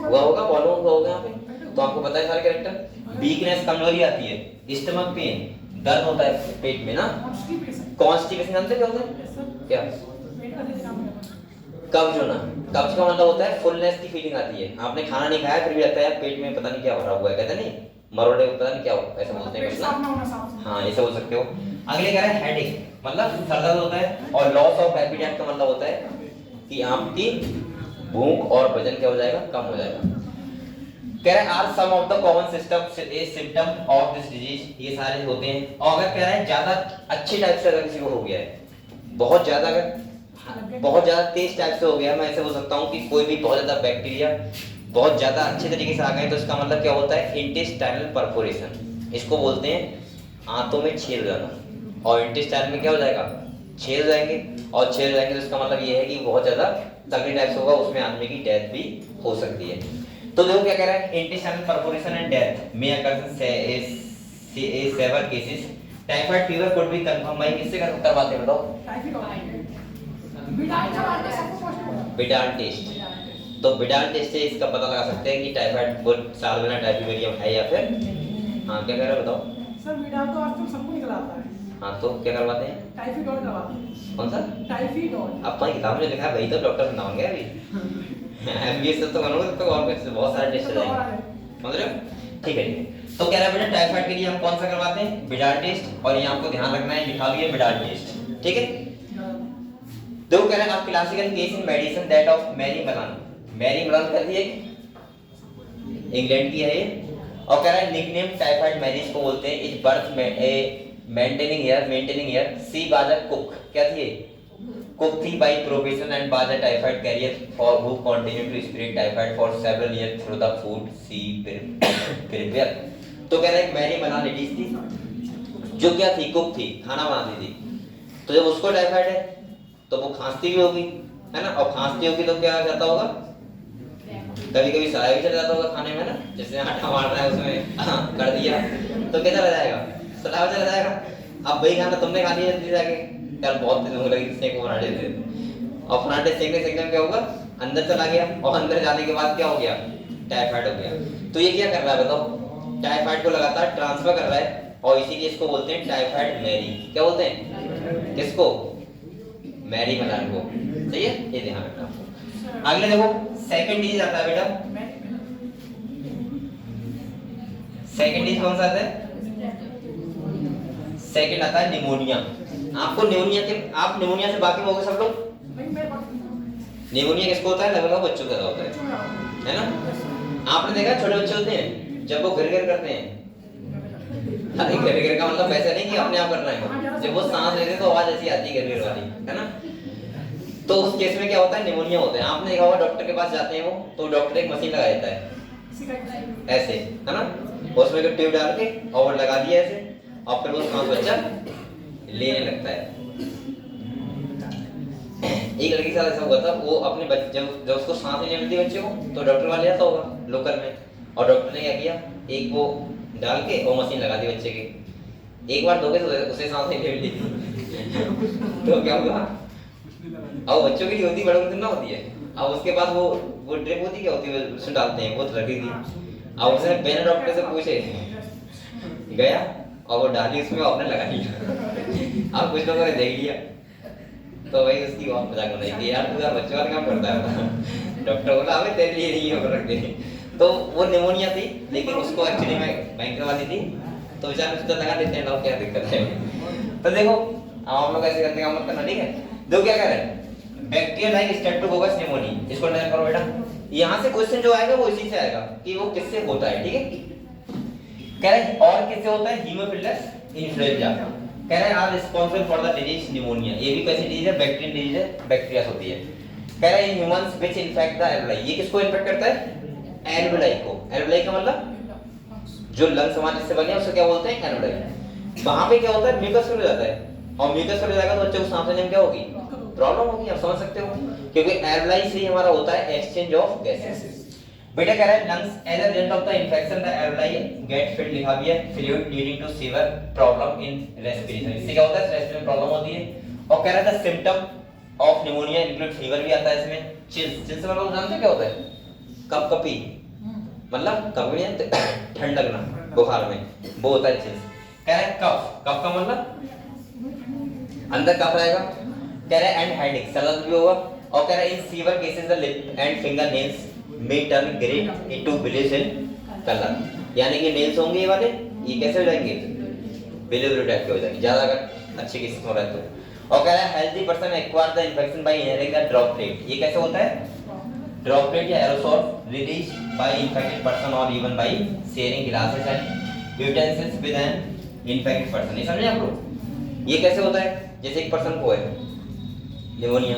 हुआ होगा, बोलो हुआ होगा यहाँ पे, तो आपको पता है सारे कैरेक्टर। वीकनेस कमजोरी आती है, स्टमक पेन दर्द होता है पेट में ना, कॉन्स्टिपेशन जानते क्या होता है, क्या कब्ज होना, कब्ज का मतलब होता है फुलनेस की फीलिंग आती है, आपने खाना नहीं खाया फिर भी लगता है पेट में पता नहीं क्या हो रहा हुआ है, कहते नहीं मरोड़े पता नहीं क्या हो, ऐसा बोलते हैं ना, हाँ ऐसा बोल सकते हो। अगले कह रहा है हेडेक, मतलब सर दर्द होता है, और लॉस ऑफ एपेटाइट का मतलब होता है कि आपकी भूख और वजन क्या हो जाएगा कम हो जाएगा। कह रहा है are some of the common symptom of this disease, ये सारे होते हैं। और अगर कह रहा है ज्यादा अच्छे टाइप से अगर किसी को हो गया है, बहुत ज्यादा अगर बहुत ज्यादा तेज टाइप से हो गया, मैं ऐसे बोल सकता हूँ कि कोई भी बहुत ज्यादा बैक्टीरिया बहुत ज्यादा अच्छे तरीके से आ गए, तो इसका मतलब क्या होता है इंटेस्टाइनल परफोरेशन, इसको बोलते हैं आंतों में छेद हो जाना, और इंटेस्टाइन में क्या हो जाएगा छेद हो जाएंगे, और छेद हो जाएंगे तो इसका मतलब ये है कि बहुत ज्यादा तगड़ी टाइप से होगा, उसमें आदमी की डेथ भी हो सकती है। तो देखो क्या कह रहा है इंटेस्टाइनल परफोरेशन एंड डेथ में occur in seven cases typhoid fever could be confirm by, किससे करवाते हैं बताओ बिडाल टेस्ट। तो बिडाल टेस्ट से इसका पता लगा सकते हैं कि टाइफाइड वो साल्मोनेला टाइफीमेरियम है या फिर, हाँ क्या कह रहे हो बताओ सर बिडाल तो आजकल सबको निकलाता है, हाँ तो क्या करवाते हैं टाइफाइड करवाते हैं। कौन सा टाइफाइड अपनी किताब में लिखा है, वही तो डॉक्टर बनाओगे अभी एमबीबीएस तो बनोगे तब तो और कुछ बहुत सारे टेस्ट हो जाएंगे, समझ रहे हो, ठीक है। तो कह रहा है बेटा टाइफाइड के लिए हम कौन सा करवाते हैं बिडाल टेस्ट, और ये आपको ध्यान रखना है लिखा भी है बिडाल टेस्ट, ठीक है। देखो कह रहा है आप classical case in medicine that of Mary Mallon, Mary Mallon कर दिए इंग्लैंड की है ये, और कह रहा है निकनेम टाइफाइड मैरीज को बोलते हैं, इज बर्थ में a maintaining year she was a cook, क्या थी कुक थी by profession and was a typhoid carrier for who continue to spread typhoid for several year through the food she prepare. तो कह रहा है मैरी मलान लेडीज थी जो क्या थी कुक थी, खाना बनाती थी, तो जब उसको टाइफाइड है तो वो खांसती भी होगी है ना, और खांसती होगी तो क्या जाता होगा कभी कभी सलाह भी चल जाता होगा खाने में ना, जैसे आटा मारना है उसमें कर दिया तो क्या चला जाएगा सलाह चला जाएगा। अब वही खाना तुमने खा लिया जल्दी जाके, यार बहुत दिन हो लगी स्नैक बनाने थे, और फराटे सेकने में क्या होगा अंदर चला गया, और अंदर जाने के बाद क्या हो गया टाइफाइड हो गया। तो ये क्या कर रहा है बताओ टाइफाइड को लगातार ट्रांसफर कर रहा है, और इसीलिए इसको बोलते हैं टाइफाइड मैरी, क्या बोलते हैं किसको मैरी मलान को, सही है ये ध्यान रखना आपको। अगले देखो सेकंड डिजीज आता है बेटा, सेकंड डिजीज कौन सा आता है, सेकंड आता है निमोनिया। आपको निमोनिया के आप निमोनिया से वाकिफ होगे सब लोग, निमोनिया किसको होता है लगभग बच्चों का होता है ना, आपने देखा छोटे बच्चे होते हैं जब वो गिर करते हैं, अरे गिर का मतलब ऐसा नहीं कि अपने आप करना है, जब वो सांस लेते हैं तो आवाज ऐसी आती है गिर वाली है ना, तो उस केस में क्या होता है निमोनिया होता है। आपने देखा होगा डॉक्टर के पास जाते हैं वो तो डॉक्टर एक मशीन लगा देता है ऐसे है ना, उसमें एक ट्यूब डाल के और वो लगा दिया ऐसे, और फिर वो सांस बच्चा लेने लगता है। एक लड़की के साथ ऐसा हुआ था, वो अपने बच्चे जब उसको सांस नहीं मिलती बच्चे को तो डॉक्टर वाले आता होगा लोकल में, और डॉक्टर ने क्या किया एक वो डाल के और मशीन लगा दी बच्चे के, एक बार दोगे तो उसे सांस नहीं मिली तो क्या हुआ, अब बच्चों की होती बड़ों की ना होती है, अब उसके बाद वो ड्रिप होती क्या होती है उसमें डालते हैं, वो तो लगी थी, अब उसने बिना डॉक्टर से पूछे गया और वो डाली उसमें आपने लगा लिया। अब कुछ लोगों ने देख लिया तो भाई उसकी बहुत मजाक बनाई कि यार तू यार बच्चों का काम करता है। डॉक्टर बोला हमें तेरे लिए नहीं होकर रख दे। तो वो निमोनिया थी, लेकिन उसको एक्चुअली में बैंक करवानी थी, तो बेचारे उसको लगा देते हैं लोग, क्या दिक्कत है। तो देखो हम लोग ऐसे करने का मत करना, ठीक है। देखो क्या कह रहे हैं, बैक्टीरिया लाइक स्ट्रेप्टोकोकस निमोनी, इसको अंडरलाइन करो बेटा। यहाँ से क्वेश्चन जो आएगा वो इसी से आएगा कि वो किससे होता है, ठीक है। कह रहे हैं और किससे होता है, हीमोफिलस इन्फ्लुएंजा। कह रहे हैं are responsible for the disease pneumonia, ये भी कैसी डिजीज है, बैक्टीरियल डिजीज है, बैक्टीरिया से होती है। कह रहे हैं in humans which infect the alveoli, ये किसको इन्फेक्ट करता है, एल्वेलाई को। एल्वेलाई का मतलब जो लंग्स हमारे से बने हैं उसको क्या बोलते हैं, एल्वेलाई। वहां पे क्या होता है, म्यूकस हो जाता है, और म्यूकस हो जाएगा तो बच्चे को सांस लेने में क्या होगी, प्रॉब्लम होगी, आप समझ सकते हो, क्योंकि एल्वेलाई से ही हमारा होता है एक्सचेंज ऑफ गैसेस। बेटा कह रहा है lungs as a result of the infection the alveoli get filled, लिखा भी है, fluid leading to severe problem in respiration, इससे क्या होता है, रेस्पिरेशन प्रॉब्लम होती है। और कह रहा है the symptom of pneumonia include fever भी आता है इसमें, चिल्स, चिल्स मतलब जानते हैं क्या होता है, कपकपी, मतलब कभी ठंड लगना बुखार में, वो होता है चिल्स। कह रहा है कफ, कफ का मतलब अंदर कफ रहेगा। कह रहा है एंड हेडेक, सर दर्द भी होगा। और कह रहा है in severe cases the lip and finger nails may turn grey into bluish in color, यानी कि नेल्स होंगे ये वाले, ये कैसे हो जाएंगे, ब्लू ब्लू टाइप के हो जाएंगे ज्यादा अगर अच्छे केसेस हो रहा है तो। और कह रहा है healthy person acquire the infection by inhaling the droplet, ये कैसे होता है, ड्रॉपलेट या aerosol release by infected person और even by sharing glasses and utensils with an infected person, ये समझे आप लोग। ये कैसे होता है, जैसे एक पर्सन को है निमोनिया,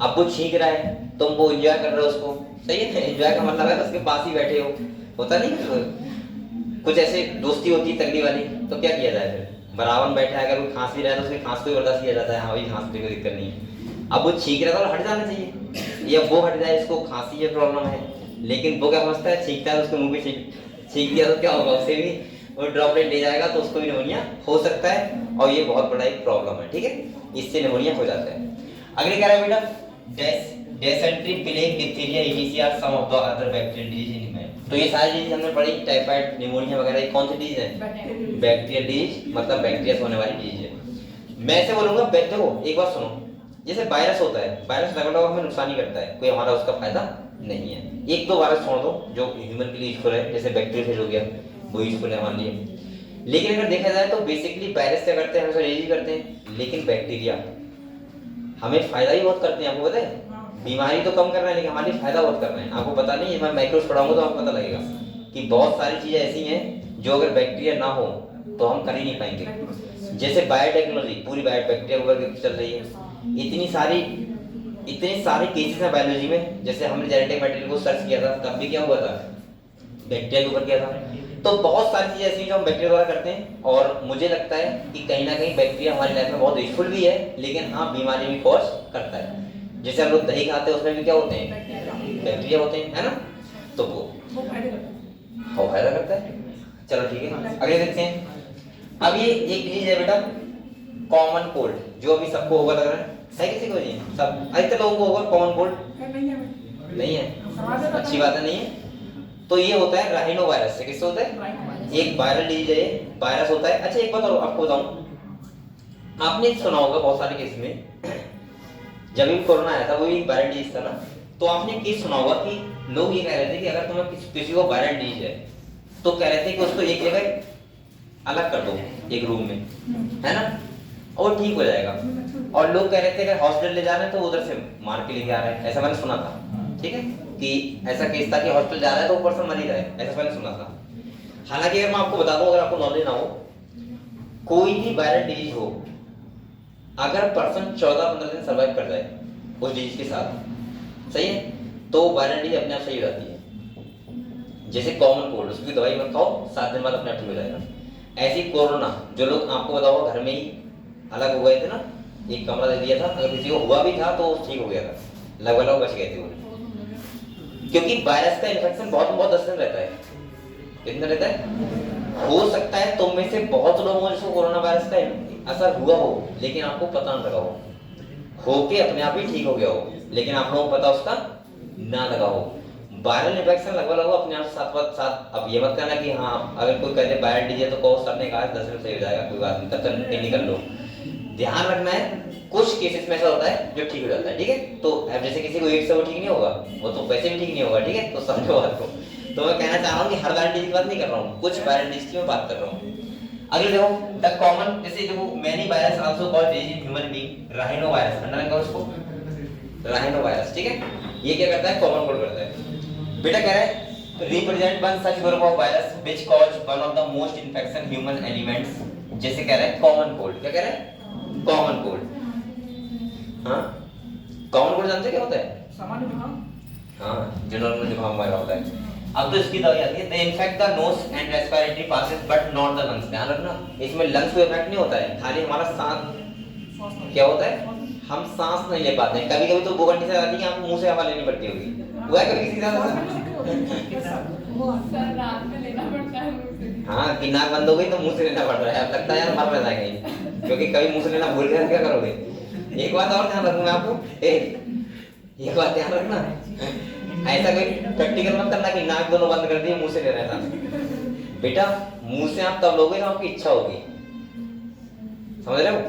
अब वो छींक रहा है, तुम वो एंजॉय कर रहे हो उसको, सही है, एंजॉय का मतलब है उसके पास ही बैठे हो, होता नहीं कुछ ऐसे दोस्ती होती है तगड़ी वाली, तो क्या किया जाए फिर, बराबर बैठा है, अगर कोई खांस भी रहा है तो उसकी खांस को बर्दाश्त किया जाता है, हाँ भाई खांस की कोई दिक्कत नहीं है। अब वो छींक रहा है तो हट जाना चाहिए, या वो हट जाए, इसको खांसी है प्रॉब्लम है, लेकिन वो क्या समझता है, छींकता है उसके मुंह पे छींक दिया तो क्या होगा, उसे भी वो ड्रॉपलेट ले जाएगा तो उसको भी निमोनिया हो सकता है, और ये बहुत बड़ा एक प्रॉब्लम है, ठीक है, इससे निमोनिया हो जाता है। अगले कह रहा है बेटा dysentery, plague, diphtheria, ETC are some of the other bacterial disease in human. तो ये सारी डिजीज हमने पढ़ी, टाइफाइड, निमोनिया वगैरह, ये कौन सी डिजीज है, बैक्टीरियल डिजीज, मतलब बैक्टीरिया से होने वाली डिजीज है। मैं ऐसे बोलूंगा, देखो एक बात सुनो, जैसे वायरस होता है, वायरस लगभग हमें नुकसान ही करता है, कोई हमारा उसका फायदा नहीं है। एक दो वायरस छोड़ दो जो ह्यूमन के लिए यूजफुल है, जैसे बैक्टीरिया हो गया, वो यूजफुल है हमारे लिए। लेकिन अगर देखा जाए तो बेसिकली वायरस क्या करते हैं, हमेशा डिजीज करते हैं, लेकिन बैक्टीरिया हमें फायदा ही बहुत करते हैं, आपको पता है, बीमारी तो कम कर रहे हैं लेकिन हमारे लिए फायदा बहुत कर रहे हैं। आपको पता नहीं है, मैं माइक्रोस पढ़ाऊंगा तो आपको पता लगेगा कि बहुत सारी चीजें ऐसी हैं जो अगर बैक्टीरिया ना हो तो हम कर ही नहीं पाएंगे। जैसे बायोटेक्नोलॉजी पूरी बैक्टीरिया ऊपर चल रही है, इतने सारे केसेस हैं बायोलॉजी में, जैसे हमने जेनेटिक मटेरियल को सर्च किया था तब भी क्या हुआ था, बैक्टीरिया के ऊपर किया था। तो बहुत सारी चीजें ऐसी हैं जो हम बैक्टीरिया द्वारा करते हैं, और मुझे लगता है कि कहीं ना कहीं बैक्टीरिया हमारी लाइफ में बहुत यूजफुल भी है, लेकिन हाँ बीमारी भी कॉज करता है। जैसे हम लोग दही खाते हैं उसमें भी क्या होते हैं, बैक्टीरिया होते हैं, है ना, तो वो फायदा करता है। चलो ठीक है, अगले देखते हैं। अब ये एक डिजीज है बेटा, कॉमन कोल्ड, जो अभी सबको होगा लग रहा है किसी को नहीं, सब अधिकतर लोगों को होगा कॉमन कोल्ड, नहीं है, अच्छी बात है, नहीं है। तो ये होता है राइनो वायरस से, किससे होता है, एक वायरल डिजीज है, वायरस होता है। अच्छा एक बात और आपको बताऊं, आपने सुना होगा बहुत सारे केस में, जब भी कोरोना आया था वो भी वायरल डिजीज था ना, तो आपने केस सुना होगा कि लोग ये कह रहे थे कि अगर तुम्हें किसी को वायरल डिजीज है तो कह रहे थे कि उसको एक जगह अलग कर दो, एक रूम में, है ना, और ठीक हो जाएगा। और लोग कह रहे थे कि हॉस्पिटल ले जा रहे हैं तो उधर से मार के लेके आ रहे हैं, ऐसा मैंने सुना था, ठीक है, कि ऐसा केस था कि हॉस्पिटल जा रहा है तो ऊपर से मर ही रहा है, ऐसा मैंने सुना था। हालांकि अगर मैं आपको बता दूं, अगर आपको नॉलेज ना हो, कोई भी वायरल डिजीज हो, अगर पर्सन 14-15 दिन सर्वाइव कर जाए उस डिजीज के साथ, सही है, तो वायरल डिजीज अपने आप सही हो जाती है। जैसे कॉमन कोल्ड, उसकी दवाई मत खाओ, 7 दिन बाद अपने आप ठीक हो जाएगा। ऐसी कोरोना, जो लोग आपको पता होगा घर में ही अलग हो गए थे ना, एक कमरा दे दिया था, अगर किसी को हुआ भी था तो ठीक हो गया था, लगभग बच गए थे वो, क्योंकि वायरस का इन्फेक्शन बहुत 10 दिन रहता है। कितना रहता है, हो सकता है तुम में से बहुत लोगों जिसको कोरोना वायरस का असर हुआ हो लेकिन आपको पता न लगा हो के अपने आप ही ठीक हो गया हो, लेकिन आप लोगों को पता उसका ना लगा हो। वायरल इन्फेक्शन लगभग अपने आप साथ। अब ये मत कहना कि हाँ अगर कोई कहते वायरल डिजीज तो कहो सर ने कहा 10 दिन सही हो जाएगा, कोई बात नहीं, तब तक निकल लो। ध्यान रखना है कुछ केसेस में ऐसा होता है जो ठीक हो जाता है, ठीक है। तो अब जैसे किसी को एड्स है वो ठीक नहीं होगा, वो तो वैसे भी ठीक नहीं होगा, ठीक है। तो समझो बात को। तो मैं कहना चाह रहा हूँ कि हर वायरल डिजीज की बात नहीं कर रहा हूँ, कुछ वायरल डिजीज की मैं बात कर रहा हूँ। अगले देखो द कॉमन, जैसे देखो many virus also called disease in human being, rhino virus, underline करो उसको, राइनो वायरस, ठीक है। ये क्या करता है, कॉमन कोल्ड करता है। बेटा कह रहा है represent one such group of virus which cause one of the most infection human elements, जैसे कह रहा है कॉमन कोल्ड। क्या कह रहा है, कॉमन कोल्ड। हाँ कॉमन कोल्ड जानते क्या होता है, सामान्य जुकाम। हाँ जो नॉर्मल जुकाम वगैरह होता है। अब तो इसकी दवाई आती है, they infect the nose and respiratory passes but not the lungs. ध्यान रखना इसमें लंग्स को इफेक्ट नहीं होता है, खाली हमारा सांस क्या होता है, हम सांस नहीं ले पाते हैं। कभी कभी तो वो कंडीशन आती है कि आपको मुंह से हवा लेनी पड़ती होगी, हुआ है कभी किसी के साथ? सर रात में लेना पड़ता है मुंह से। हाँ कि नाक बंद हो गई तो मुंह से लेना पड़ रहा है, अब लगता है यार मर ना जाएंगे, क्योंकि कभी मुंह से लेना भूल गए क्या करोगे। एक बात और ध्यान रखूंगा आपको, एक बात ध्यान रखना, ऐसा कोई प्रैक्टिकल मत करना कि नाक दोनों बंद कर दिए मुंह से ले रहे हैं। बेटा मुंह से आप तब लोगे ना आपकी इच्छा होगी, समझ रहे हो।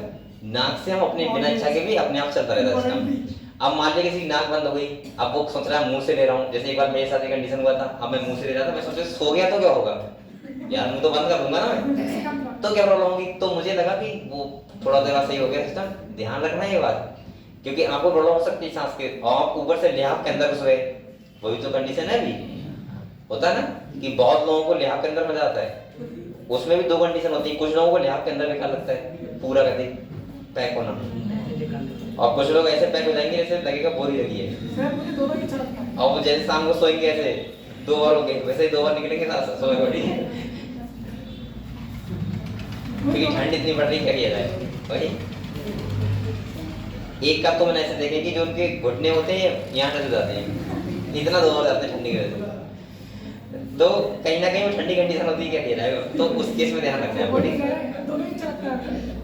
नाक से हम अपने बिना इच्छा के भी अपने आप चलता रहता है इसका। अब मान लीजिए किसी की नाक बंद हो गई, अब वो सोच रहा है मुंह से ले रहा हूँ। जैसे एक बार मेरे साथ एक कंडीशन हुआ था, अब मैं मुंह से ले रहा था, मैं सोचा सो गया तो क्या होगा यार, मुंह तो बंद कर दूंगा ना मैं, तो क्या प्रॉब्लम होगी। तो मुझे लगा कि वो थोड़ा देर सही हो गया सिस्टम। ध्यान रखना ये बात, क्योंकि आपको प्रॉब्लम हो सकती है सांस के, और आप ऊपर से लिहाफ के अंदर घुस गए, वही तो कंडीशन है। भी होता है ना कि बहुत लोगों को लिहाफ के अंदर मजा आता है, उसमें भी दो कंडीशन होती है। कुछ लोगों को लिहाफ के अंदर बेकार लगता है, पूरा कहते पैक होना, और कुछ लोग ऐसे पैक हो जाएंगे जैसे लगेगा बोरी लगी है। सर मुझे दोनों की अच्छा लगता है। और वो जैसे शाम को सोएंगे ऐसे 2 बार हो गए, वैसे ही 2 बार निकलेंगे ना सोए, ठीक है। क्योंकि ठंड इतनी बढ़ रही, क्या किया जाए वही। एक का तो मैंने ऐसे देखे कि जो उनके घुटने होते हैं यहाँ टच हो जाते हैं, इतना 2 बार जाते हैं ठंडी की वजह से। तो कहीं ना कहीं वो ठंडी कंडीशन होती है, क्या किया जाएगा। तो उस केस में ध्यान रखना है आपको, ठीक है। दोनों की अच्छा लगता है।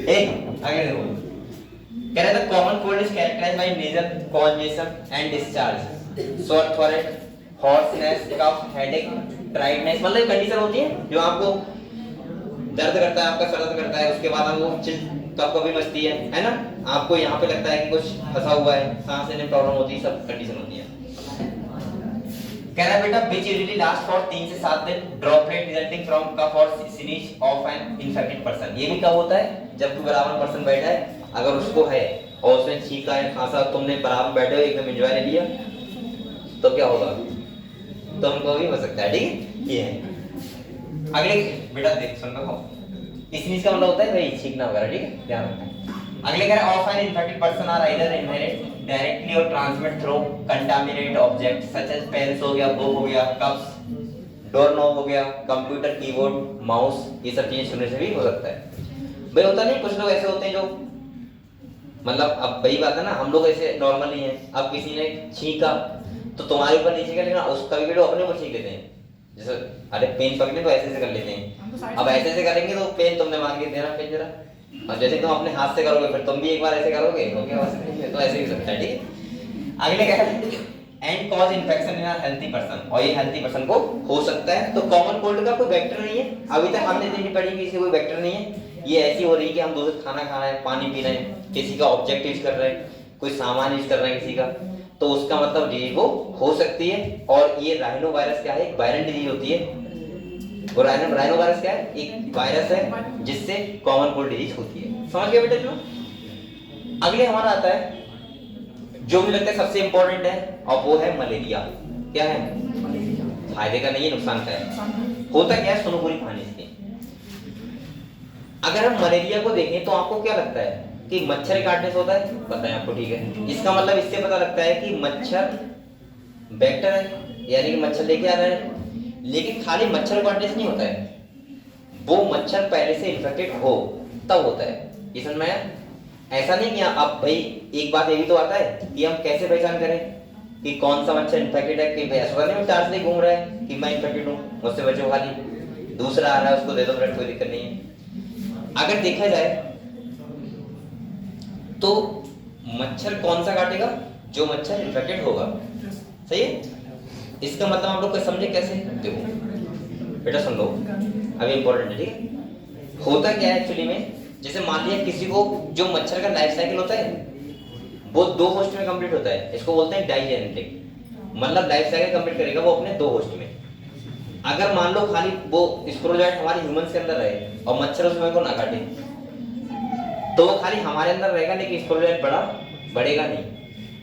आगे देखो, कह रहा था common cold is characterised by nasal congestion and discharge, sore throat, hoarseness, cough, headache, tiredness. मतलब कंडीशन होती है जो आपको दर्द करता है, आपका सर दर्द करता है, उसके बाद आपको चिल कब भी मचती है ना, आपको यहाँ पे लगता है कि कुछ फंसा हुआ है, सांस लेने में प्रॉब्लम होती है, सब कंडीशन होती है। कह रहा है बेटा which usually last for 3 से 7 दिन, droplet resulting from cough or sneeze of an infected person। ये भी कब होता है, जब कोई बराबर पर्सन बैठा है, अगर उसको है और उसने छींका है, खांसा, तुमने बराबर बैठे हो एकदम एंजॉय ले लिया, तो क्या होगा, तुमको भी हो सकता है, ठीक है। ये है अगले बेटा देख सुन लो, स्नीज का मतलब होता है भाई छींकना वगैरह, ठीक है, ध्यान रखना। अगले कह रहा है of an infected person are either inherit directly और transmit through contaminate object such as pens हो गया, बुक हो गया, कप्स, डोर नॉब हो गया, कंप्यूटर कीबोर्ड, माउस, ये सब चीजें छूने से भी हो सकता है। भाई होता नहीं, कुछ लोग ऐसे होते हैं जो मतलब, अब वही बात है ना, हम लोग ऐसे नॉर्मल ही हैं। अब किसी ने छींका तो तुम्हारे ऊपर नहीं छींका, लेकिन उसका भी अपने ऊपर छींक लेते हैं। जैसे अरे पेन पकड़ने तो ऐसे कर लेते हैं, अब ऐसे करेंगे तो पेन तुमने मांग के देना पेन जरा, और जैसे तुम अपने हाथ से करोगे फिर तुम भी एक बार ऐसे करोगे, हो गया वैसे, तो ऐसे भी सकता है, ठीक है। अगले क्या है, and cause infection in a healthy person, और ये हेल्थी पर्सन को हो सकता है। तो कॉमन कोल्ड का कोई वेक्टर नहीं है, अभी तक हमने देखी पड़ी कि इससे कोई वेक्टर नहीं है। ये ऐसी हो रही है कि हम दूसरे खाना खा रहे हैं, पानी पी रहे हैं, किसी का ऑब्जेक्ट यूज कर रहे हैं, कोई सामान यूज कर रहे हैं किसी का, तो उसका मतलब डिजीज वो हो सकती है। और ये राइनो वायरस क्या है, एक वायरल डिजीज होती है। और राइनो वायरस क्या है, एक वायरस है जिससे कॉमन कोल्ड डिजीज होती है। समझ गए बेटा जो। अगले हमारा आता है जो मुझे लगता है सबसे इंपॉर्टेंट है, और वो है मलेरिया। क्या है, फायदे का नहीं है, नुकसान का है। होता क्या है, सुनो पूरी कहानी इसकी। अगर हम मलेरिया को देखें तो आपको क्या लगता है कि मच्छर काटने से होता है, पता है आपको, ठीक है। इसका मतलब इससे पता लगता है कि मच्छर वेक्टर है, यानी कि मच्छर लेके आ रहा है। लेकिन खाली मच्छर काटने से नहीं होता है, वो मच्छर पहले से इन्फेक्टेड हो तब होता है। ये समझ में आया? ऐसा नहीं कि आप भाई, एक बात ये भी तो आता है कि हम कैसे पहचान करें कि कौन सा मच्छर इन्फेक्टेड है। कि ऐसा नहीं चार्ज से घूम रहा है कि मैं इन्फेक्टेड हूँ, मुझसे बचो, खाली दूसरा आ रहा है उसको दे दो ब्लड, कोई दिक्कत नहीं है। अगर देखा जाए तो मच्छर कौन सा काटेगा, जो मच्छर इन्फेक्टेड होगा, सही है। इसका मतलब आप लोग समझे कैसे, देखो बेटा सुन लो, अभी इंपॉर्टेंट है, ठीक है। होता क्या है एक्चुअली में, जैसे मान लिया किसी को जो मच्छर का लाइफ साइकिल होता है वो 2 होस्ट में कंप्लीट होता है, इसको बोलते हैं डाइजेनेटिक, मतलब लाइफ साइकिल कंप्लीट करेगा वो अपने 2 होस्ट में। अगर मान लो खाली वो स्पोरोजोइट हमारे ह्यूमंस के अंदर रहे और मच्छर उसमें को ना काटे तो वो खाली हमारे अंदर रहेगा, लेकिन स्पोरोजोइट बढ़ेगा नहीं।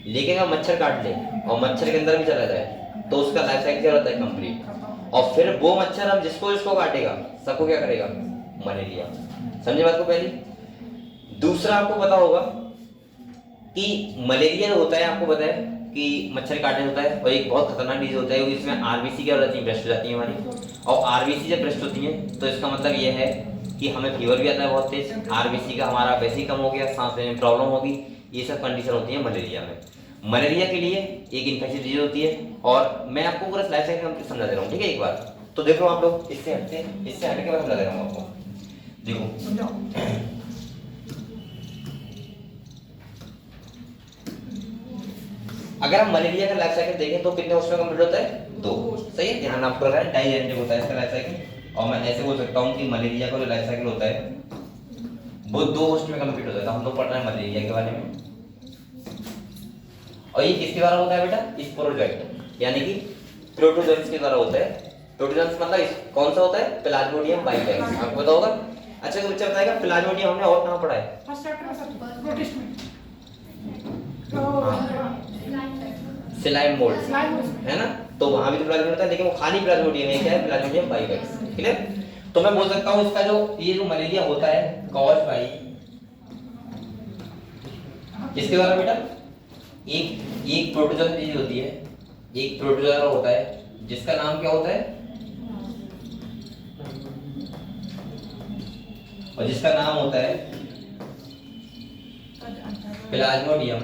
लेकिन अगर मच्छर काट ले और मच्छर के अंदर भी चला जाए तो उसका लाइफ साइकिल क्या होता है कंप्लीट, और फिर वो मच्छर अब जिसको काटेगा सबको क्या करेगा, मलेरिया। समझे बात को पहली। दूसरा आपको पता होगा कि मलेरिया होता है, आपको पता है कि मच्छर काटने होता है और एक बहुत खतरनाक डिजीज होता है, इसमें आरबीसी क्या हो जाती है, ब्रेस्ट हो जाती है हमारी, और आरबीसी जब ब्रेस्ट होती है तो इसका मतलब ये है कि हमें फीवर भी आता है बहुत तेज, आरबीसी का हमारा वैसे ही कम हो गया, सांस लेने में प्रॉब्लम होगी, ये सब कंडीशन होती है मलेरिया में। मलेरिया के लिए एक इन्फेक्शन डिजीज होती है और मैं आपको पूरा लाइफ साइकिल समझा दे रहा हूँ, ठीक है। एक बार तो देखो आप लोग इससे हट के मैं समझा दे रहा हूँ आपको। देखो अगर हम मलेरिया का लाइफ साइकिल देखें तो कितने होस्ट में कंप्लीट होता है, 2, सही है। ध्यान आपको रखना है, डाइजेनेटिक होता है इसका लाइफ साइकिल, और मैं ऐसे बोल सकता हूँ कि मलेरिया का जो लाइफ साइकिल होता है वो 2 होस्ट में कंप्लीट होता है। तो हम लोग पढ़ रहे हैं मलेरिया के बारे में, और ये किसके द्वारा होता है बेटा, स्पोरोजोइट यानी कि प्रोटोजोन्स के द्वारा होता है। प्रोटोजोन्स मतलब कौन सा होता है, प्लाज्मोडियम बाइवैक्स, आपको पता होगा। अच्छा तो बच्चा बताएगा प्लाज्मोडियम हमने और कहां पढ़ा है, फर्स्ट चैप्टर में सर, प्रोटिस्ट में सिलाइम मोल्ड है ना, तो वहां भी तो प्लाज्मोडियम होता है, लेकिन वो खाली प्लाज्मोडियम है, क्या है, प्लाज्मोडियम बाइवैक्स, क्लियर। तो मैं बोल सकता हूं इसका जो ये जो मलेरिया होता है कॉज बाय किसके द्वारा बेटा, एक प्रोटोजोन डिजीज होती है, एक प्रोटोजोआ होता है जिसका नाम क्या होता है, और जिसका नाम होता है प्लाज्मोडियम।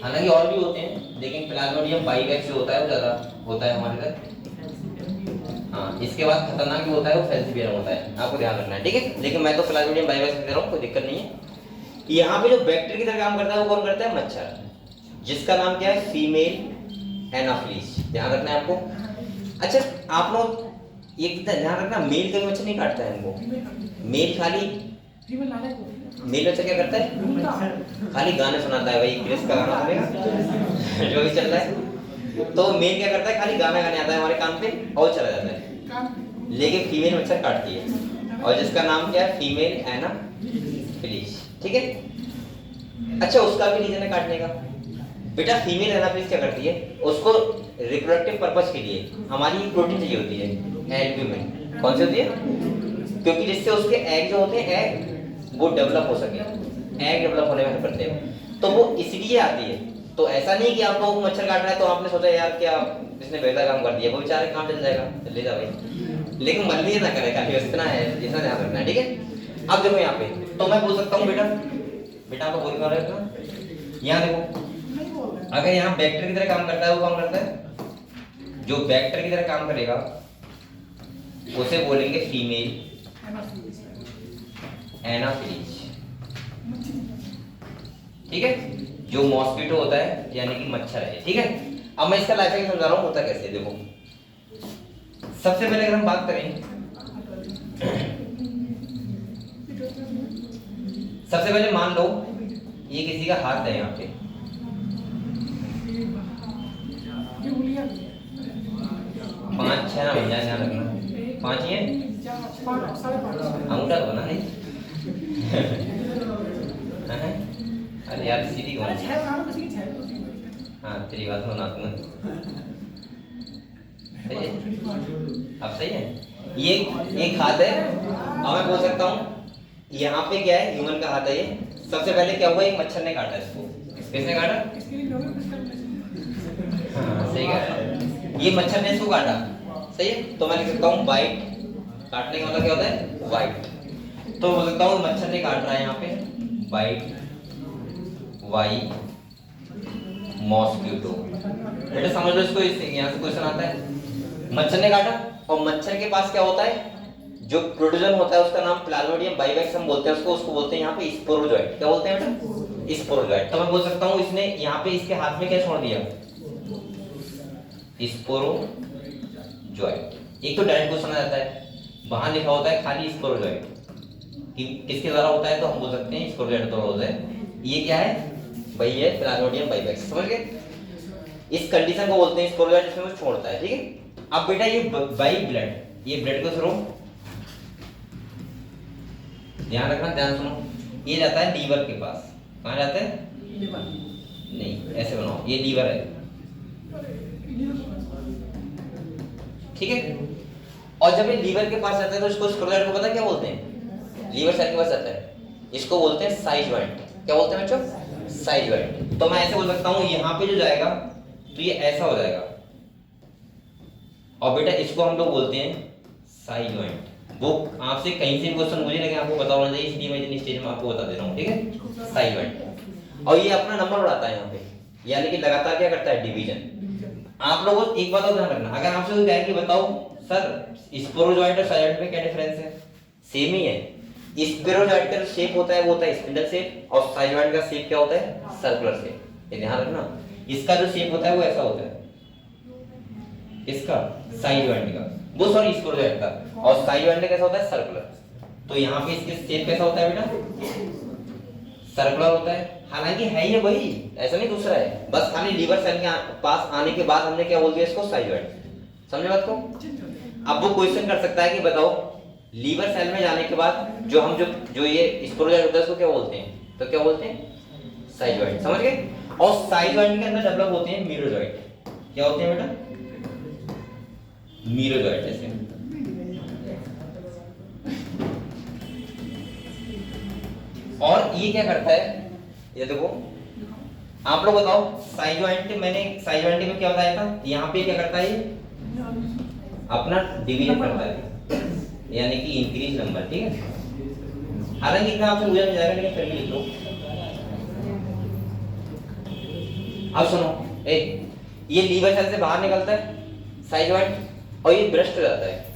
हालांकि और भी होते हैं लेकिन प्लाज्मोडियम बाइवैक्स जो होता है वो ज्यादा होता है हमारे इधर। हाँ, इसके बाद खतरनाक जो होता है वो फैल्सिपियम होता है, आपको ध्यान रखना है, ठीक है। लेकिन मैं तो प्लाज्मोडियम बाइवैक्स दे रहा हूँ, कोई दिक्कत नहीं है। यहाँ पे जो बैक्टीरिया की तरह काम करता है वो कौन करता है, मच्छर, जिसका नाम क्या है, फीमेल एनाफिलीज। ध्यान रखना है आपको। अच्छा आप लोग ये ध्यान रखना, मेल कभी मच्छर नहीं काटता है इनको, मेल खाली मेल मच्छर क्या करता है, खाली गाने सुनाता है, भाई क्रिस का गाना सुनेगा जो भी चल रहा है, तो मेल क्या करता है, खाली गाना गाने आता है हमारे कान पे और चला जाता है। लेकिन फीमेल मच्छर काटती है और जिसका नाम क्या है, फीमेल एनाफिलीज, ठीक है। अच्छा उसका भी रीजन है काटने का बेटा, फीमेल एनाफिलीज क्या करती है, उसको रिप्रोडक्टिव पर्पस के लिए हमारी प्रोटीन चाहिए होती है, एल्ब्यूमिन। कौन सी होती है, क्योंकि जिससे उसके एग जो होते हैं एग वो डेवलप हो सके, एग डेवलप होने में हेल्प करते हैं, तो वो इसलिए आती है। तो ऐसा नहीं कि आप लोगों को मच्छर काट रहा है तो आपने सोचा यार क्या इसने बेहतर काम कर दिया, वो बेचारे काम चल जाएगा, ले जा भाई, लेकिन मलेरिया ना करे, खाली इतना है, इतना ध्यान रखना है, ठीक है। अब देखो यहाँ पे तो मैं बोल सकता हूँ बेटा आपको बोल रहा है, यहाँ देखो अगर यहाँ बैक्टीरिया की तरह काम करता है, वो काम करता है जो बैक्टीरिया की तरह काम करेगा उसे बोलेंगे फीमेल एनाफिलीज, ठीक है। जो मॉस्किटो होता है यानी कि मच्छर है, ठीक है। अब मैं इसका लाइफ साइकिल समझा रहा हूँ होता कैसे, देखो सबसे पहले अगर हम बात करें, सबसे पहले मान लो ये किसी का हाथ है, यहाँ पे 5-6 ना भैया, ध्यान रखना 5 ही है, अंगूठा तो बना नहीं अरे यार सीधी कौन सी, हाँ तेरी बात सुना तुम्हें, सही है, अब सही है। ये एक हाथ है, अब मैं बोल सकता हूँ यहाँ पे क्या है, ह्यूमन का हाथ है ये। सबसे पहले क्या हुआ, एक मच्छर ने काटा इसको, किसने काटा, हाँ सही कह रहा है, ये मच्छर ने इसको काटा, सही है। तो मैं लिख सकता हूँ बाइट, काटने का मतलब क्या होता है, बाइट। तो बोल सकता हूँ मच्छर ने काट रहा है यहाँ पे, बाइट वाई मॉस्किटो। बेटा समझ लो इसको, यहाँ से क्वेश्चन आता है, मच्छर ने काटा और मच्छर के पास क्या होता है, जो प्रोटोजोन होता है उसका नाम प्लाज्मोडियम बाइवैक्स हम बोलते हैं उसको बोलते हैं यहाँ पे स्पोरोजोइट। क्या बोलते हैं बेटा, स्पोरोजोइट। तो मैं बोल सकता हूँ इसने यहाँ पे इसके हाथ में क्या छोड़ दिया, स्पोरोजोइट। एक तो डायरेक्ट क्वेश्चन आ जाता है, वहां लिखा होता है खाली स्पोरोजोइट, कि किसके द्वारा होता है, तो हम बोल सकते हैं स्पोरोजाइट द्वारा होता है। ये क्या है भाई, ये प्लाज्मोडियम बाइफैक्स, समझ गए। इस कंडीशन को बोलते हैं स्पोरोजाइट, इसमें वो छोड़ता है, ठीक है। अब बेटा ये बाई ब्लड, ये ब्लड के थ्रू, ध्यान रखना, ध्यान सुनो, ये जाता है लीवर के पास। कहाँ जाता है? नहीं, ऐसे बनाओ, ये लीवर है, ठीक है। और जब ये लीवर के पास जाता है तो इसको स्पोरोजाइट को पता क्या बोलते हैं? लीवर सेल के पास जाता है, इसको बोलते हैं साइज जॉइंट। क्या बोलते हैं बच्चों? Size joint. तो मैं ऐसे बोल सकता हूँ, यहाँ पे जो जाएगा तो ये ऐसा हो जाएगा, और बेटा इसको हम लोग बोलते हैं साइज जॉइंट। वो आपसे कहीं से क्वेश्चन मुझे लगे आपको पता होना चाहिए, इसलिए मैं इतनी स्टेज में आपको बता दे रहा हूँ, ठीक है। Size joint. और ये अपना नंबर बढ़ाता है यहाँ पे, यानी कि लगातार क्या करता है? डिवीजन। आप लोगों को एक बात और ध्यान रखना, अगर आपसे कोई कहे कि बताओ सर स्पोरोजॉइट और साइज जॉइंट में क्या डिफरेंस है, सेम ही है। स्पोरोजॉइट का शेप होता है वो होता है स्पिंडल शेप, और साइज जॉइंट का शेप क्या होता है? Circular shape. ये ध्यान रखना, इसका जो शेप होता है वो ऐसा होता है, इसका साइज जॉइंट का, वो सॉरी स्पोरोजॉइट का, और साइज जॉइंट का कैसा होता है? सर्कुलर। तो यहाँ पे इसके शेप कैसा होता है बेटा? सर्कुलर होता है। हालांकि है ये वही, ऐसा नहीं दूसरा है, बस खाली लीवर सेल के पास आने के बाद हमने क्या बोल दिया इसको? Size joint. समझे बात को? अब वो क्वेश्चन कर सकता है कि बताओ लीवर सेल में जाने के बाद जो ये स्पोरोजॉइट होता है उसको क्या बोलते हैं? तो क्या बोलते हैं? Size joint. समझ गए? और साइज जॉइंट के अंदर डेवलप होते हैं मीरोजॉइट। क्या होते हैं बेटा? मीरोजॉइट। जैसे और ये क्या करता है, ये देखो, आप लोग बताओ साइज जॉइंट, मैंने साइज जॉइंट में क्या बताया था? यहाँ पे क्या करता है? अपना डिवीजन करता है, यानी कि इंक्रीज नंबर, ठीक है। हालांकि इतना आपसे मुझे नहीं जाएगा, लेकिन फिर भी लिख लो। अब सुनो, ये लीवर सेल से बाहर निकलता है साइज जॉइंट, और ये ब्रस्ट हो जाता है,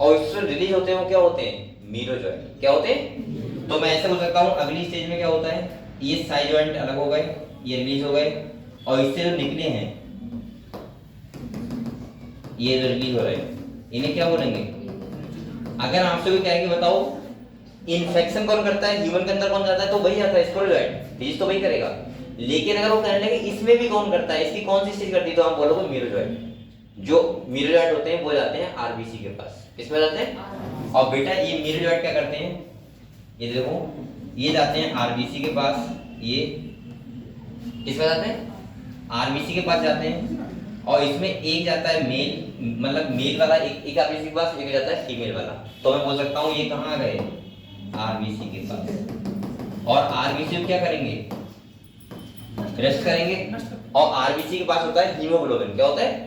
और इससे रिलीज होते हैं वो क्या होते हैं? मीरोजॉइट। क्या होते हैं? तो मैं ऐसे बोल सकता हूँ अगली स्टेज में क्या होता है? ये साइज जॉइंट अलग हो गए, ये रिलीज हो गए, और इससे जो निकले हैं ये जो रिलीज हो रहे हैं इन्हें क्या बोलेंगे? अगर आपसे भी कहे कि बताओ इन्फेक्शन कौन करता है ह्यूमन के अंदर, कौन जाता है? तो वही आता है स्पोरोजॉइट, रिलीज तो वही करेगा। लेकिन अगर वो कहने लगे इसमें भी कौन करता है, इसकी कौन सी स्टेज करती है, तो आप बोलोगे मीरोजॉइट। जो मीरोजॉइट होते हैं वो जाते हैं आरबीसी के पास। किसमें जाते हैं? और बेटा ये मीरोजॉइट क्या करते हैं? ये देखो, ये जाते हैं आरबीसी के पास, ये किसमें जाते हैं? आरबीसी के पास जाते हैं, और इसमें एक जाता है मेल, मतलब मेल वाला एक आरबीसी के पास, एक जाता है फीमेल वाला। तो मैं बोल सकता हूँ ये कहाँ आ गए? आरबीसी के पास। और आरबीसी को क्या करेंगे? रेस्ट करेंगे। और आरबीसी के पास होता है हीमोग्लोबिन। क्या होता है?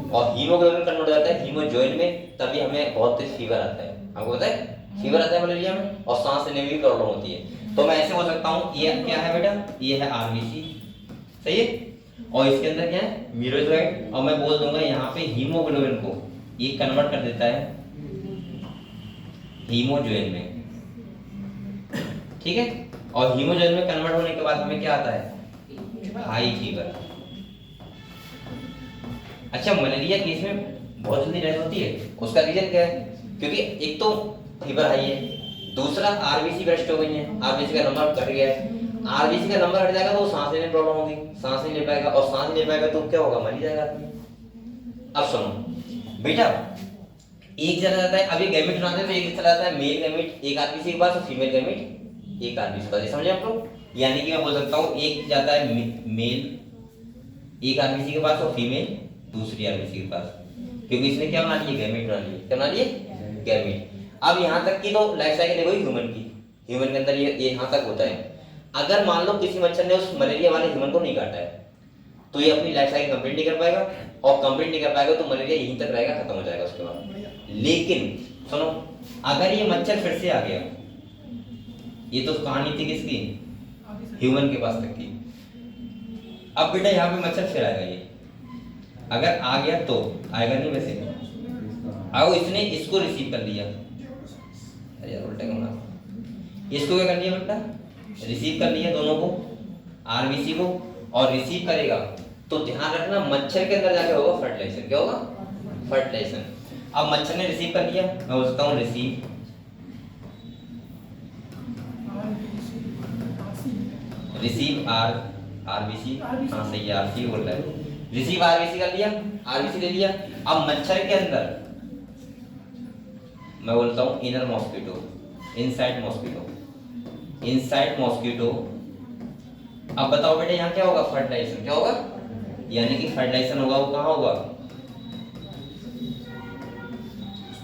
और हीमोग्लोबिन कन्वर्ट हो जाता है हीमोजॉइन में, तभी हमें बहुत तेज फीवर आता है। आपको पता है फीवर आता है मलेरिया में, और सांस लेने में भी प्रॉब्लम होती है। तो मैं ऐसे बोल सकता हूँ ये क्या है बेटा? ये है आरबीसी, सही है। और इसके अंदर क्या है? मीरोजॉइट। और मैं बोल दूंगा यहाँ पे हीमोग्लोबिन को ये कन्वर्ट कर देता है हीमोजॉइन में, ठीक है। और हीमोजॉइन में कन्वर्ट होने के बाद हमें क्या आता है? High fever. अच्छा, मलेरिया केस में बहुत जल्दी डेथ होती है, उसका रीजन क्या है? क्योंकि एक तो फीवर हाई है, दूसरा आरबीसी ब्रस्ट हो गई है, आरबीसी का नंबर घट गया है। आरबीसी का नंबर हट जाएगा तो सांस लेने में प्रॉब्लम होगी, सांस नहीं ले पाएगा, और सांस नहीं ले पाएगा तो क्या होगा? मर ही जाएगा आदमी। अब सुनो बेटा, एक चला जाता है, अभी गैमेट बनाते हैं तो एक चला जाता है मेल गैमेट एक आरबीसी के पास, और फीमेल गैमेट एक आरबीसी के पास। समझे आप लोग? यानी कि मैं बोल सकता हूँ एक जाता है मेल एक आरबीसी के पास, और फीमेल दूसरी आरबीसी के पास, क्योंकि इसने क्या बना लिया? गैमेट बना लिया। क्या बना लिए? गैमेट। अब यहाँ तक की तो लाइफ साइकिल देखो ह्यूमन की, ह्यूमन के अंदर ये यहाँ तक होता है। अगर मान लो किसी मच्छर ने उस मलेरिया वाले ह्यूमन को नहीं काटा है, तो ये अपनी लाइफ साइकिल कंप्लीट नहीं कर पाएगा, और कंप्लीट नहीं कर पाएगा तो मलेरिया यहीं तक रहेगा, खत्म हो जाएगा उसके बाद। लेकिन सुनो, अगर ये मच्छर फिर से आ गया, ये तो कहानी थी किसकी? ह्यूमन के पास तक की। अब बेटा यहाँ पे मच्छर फिर आएगा, ये अगर आ गया तो आएगा नहीं वैसे, आओ इसने इसको रिसीव कर लिया, अरे यार उल्टा क्यों ना, इसको क्या कर लिया बेटा? रिसीव कर लिया दोनों को, आरबीसी को, और रिसीव करेगा तो ध्यान रखना मच्छर के अंदर जाके होगा फर्टिलाइजेशन। क्या होगा? फर्टिलाइजेशन। अब मच्छर ने रिसीव कर लिया, मैं बोलता हूँ रिसीव, रिसीव आरबीसी, हाँ सही है, आरसी बोल रहा है। रिसीव आरबीसी कर लिया, आरबीसी ले लिया। अब मच्छर के अंदर मैं बोलता हूँ inner mosquito, inside mosquito, inside mosquito. अब बताओ बेटे यहाँ क्या होगा, फर्टिलाइजेशन क्या होगा, यानी कि फर्टिलाइजेशन होगा वो कहाँ होगा,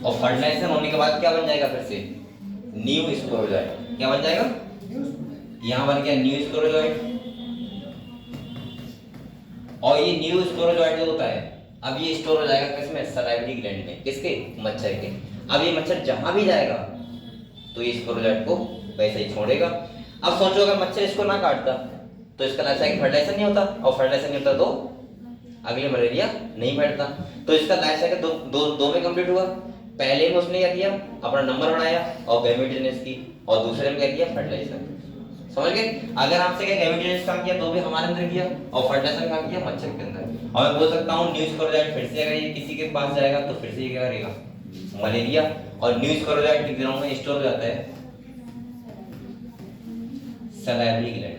और फर्टिलाइजेशन होने के बाद क्या बन जाएगा, फिर से न्यू स्पोरोजोइट। क्या बन जाएगा, यहाँ बन गया न्यू स्पोरोजोइट। और ये न्यू स्पोरोजोइट जो होता है, अब ये स्टोर हो जाएगा किसमें, सलाइवरी ग्लैंड में, किसके, मच्छर के। अब ये मच्छर जहां भी जाएगा तो ये स्पोरोजोइट को वैसे ही छोड़ेगा। अब सोचो अगर मच्छर इसको ना काटता तो इसका लाइफ साइकिल फर्टिलाइजेशन नहीं होता, और फर्टिलाइजेशन नहीं होता तो अगले मलेरिया नहीं फैलता। तो इसका लाइफ साइकिल दो में कंप्लीट हुआ। पहले में उसने क्या किया, अपना नंबर बनाया और गैमेटोजेनेसिस की, और दूसरे में क्या किया, फर्टिलाइजेशन। समझ गए। अगर आपसे क्या गैमेटोजेनेसिस काम किया तो भी हमारे अंदर किया, और फर्टिलाइजेशन काम किया मच्छर के अंदर। और मैं बोल सकता हूँ न्यू स्पोरोजोइट फिर से अगर ये किसी के पास जाएगा तो फिर से ये क्या करेगा, मलेरिया। और न्यू स्पोरोजोइट के दिनों में स्टोर हो जाता है सलाइवरी ग्लैंड,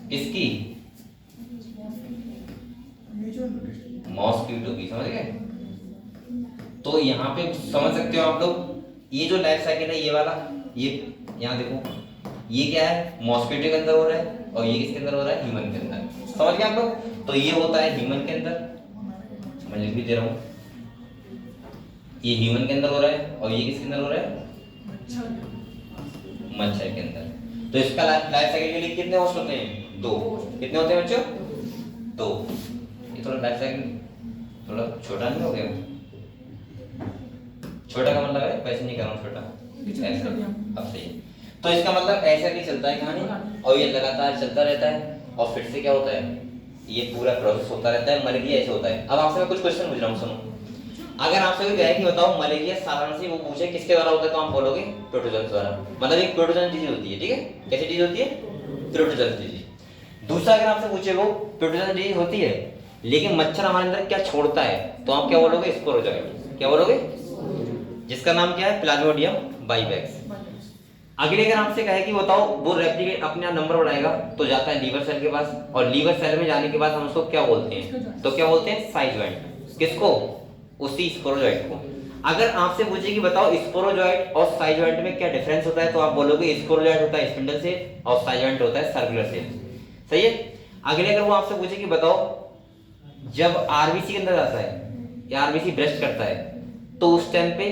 किसकी, मॉस्किटो की। समझ गए। तो यहाँ पे समझ सकते हो आप लोग, ये जो लाइफ साइकिल है ये वाला, ये यहाँ देखो, ये क्या है, मॉस्किटो के अंदर हो रहा है, और ये किसके अंदर हो रहा है, ह्यूमन के अंदर। समझ गए आप लोग। तो ये होता है ह्यूमन के अंदर, मैं लिख भी दे रहा हूँ, ये ह्यूमन के अंदर हो रहा है, और ये किसके अंदर हो रहा है, मच्छर के अंदर। तो इसका लाइफ साइकिल के लिए कितने होस्ट होते हैं, 2। कितने होते हैं बच्चों, 2। ये थोड़ा लाइफ साइकिल थोड़ा छोटा नहीं हो गया, छोटा का मतलब है वैसे नहीं कर रहा हूँ, छोटा ऐसा। अब सही। तो इसका मतलब ऐसा नहीं चलता है कहानी, और ये लगातार चलता रहता है, और फिर से क्या होता है, ये पूरा प्रोसेस होता रहता है। मलेरिया ऐसे होता है। अब आपसे मैं कुछ क्वेश्चन पूछ रहा हूँ, सुनो। अगर आपसे कोई कहे कि बताओ मलेरिया साधारण से वो पूछे किसके द्वारा होता है, तो आप बोलोगे प्रोटोजोन द्वारा। मतलब एक प्रोटोजोन डिजीज होती है, ठीक है। कैसी डिजीज होती है, प्रोटोजोन डिजीज। दूसरा अगर आपसे पूछे वो प्रोटोजोन डिजीज होती है, लेकिन मच्छर हमारे अंदर क्या छोड़ता है, तो आप क्या बोलोगे, स्पोरोजोइट। क्या बोलोगे, जिसका नाम क्या है, प्लाज्मोडियम बाइवैक्स। अगले अगर आपसे कहे कि बताओ वो रेप्लिकेट अपने आप नंबर बढ़ाएगा तो जाता है लीवर सेल के पास, और लीवर सेल में जाने के बाद हम उसको क्या बोलते हैं, तो क्या बोलते हैं, साइजोइड। किसको, उसी स्पोरोजोइट को। अगर आपसे पूछे कि बताओ स्पोरोजोइट और साइजोइड में क्या डिफरेंस होता है, तो आप बोलोगे स्पोरोजोइट होता है स्पिंडल सेल और साइजोइड होता है सर्कुलर सेल। सही है। अगले अगर वो आपसे पूछे कि बताओ जब आरबीसी के अंदर जाता है या आरबीसी ब्रेस्ट करता है, तो उस टाइम पे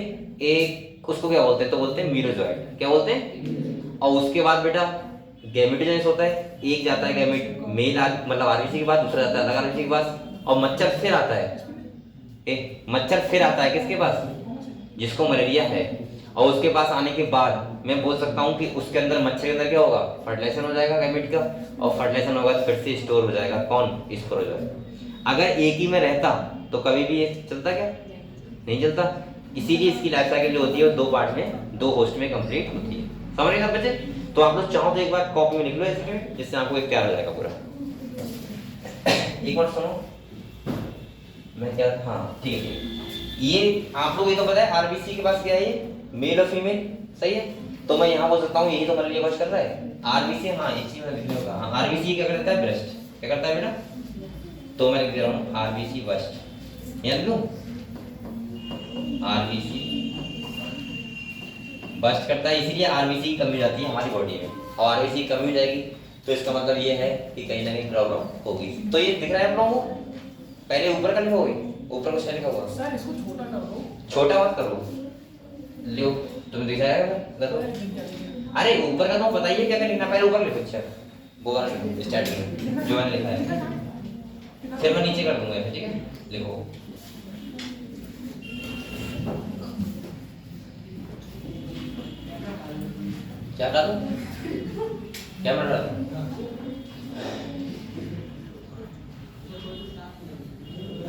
एक उसको क्या बोलते हैं, तो बोलते हैं मीरोजोइट। क्या बोलते हैं। और उसके बाद बेटा गैमेटोजेनेसिस होता है, एक जाता है गैमेट मेल मतलब आरबीसी के बाद, दूसरा जाता है अलग आरबीसी के पास, और मच्छर फिर आता है, मच्छर फिर आता है किसके पास, जिसको मलेरिया है। और उसके पास आने के बाद मैं बोल सकता हूँ कि उसके अंदर, मच्छर के अंदर क्या होगा, फर्टिलाइजेशन हो जाएगा गैमेट का, और फर्टिलाइजेशन होगा तो फिर से स्टोर हो जाएगा कौन, स्पोरोजोइट। अगर एक ही में रहता तो कभी भी ये चलता क्या, नहीं चलता। इसीलिए इसकी लाइफ साइकिल जो होती है वो 2 पार्ट में, 2 होस्ट में कंप्लीट होती है। समझ रहे हैं बच्चे। तो आप लोग चाहो तो एक बार कॉपी में लिख लो इसमें, जिससे आपको एक तैयार हो जाएगा पूरा। एक बार सुनो, मैं क्या, हाँ ठीक है। ये आप लोग ये तो पता है आरबीसी के पास क्या है, ये मेल और फीमेल। सही है। तो मैं यहाँ बोल सकता हूँ यही तो मलेरिया कॉज कर रहा है, आरबीसी। हाँ इस चीज में लिखने होगा, हाँ आरबीसी क्या करता है, ब्रेस्ट क्या करता है बेटा, तो मैं लिख दे रहा हूँ आरबीसी ब्रेस्ट। यहाँ लिख लूँ, आरबीसी बस्ट करता है, इसीलिए आरबीसी की कमी हो जाती है हमारी बॉडी में, और आरबीसी की कमी हो जाएगी तो इसका मतलब ये है कि कहीं ना कहीं प्रॉब्लम होगी। तो ये दिख रहा है आप लोगों को, पहले ऊपर का लिखोगे, ऊपर कुछ लिखा हुआ सर इसको छोटा कर दो, छोटा मत करो, लो तुम्हें दिख जाएगा देखो। अरे ऊपर का तो बताइए क्या क्या लिखना, पहले ऊपर लिखो। अच्छा वो वाला लिखो स्टार्टिंग में जो मैंने लिखा है, फिर मैं नीचे कर दूंगा, ठीक है। लिखो क्या डालूं, क्या बन रहा है,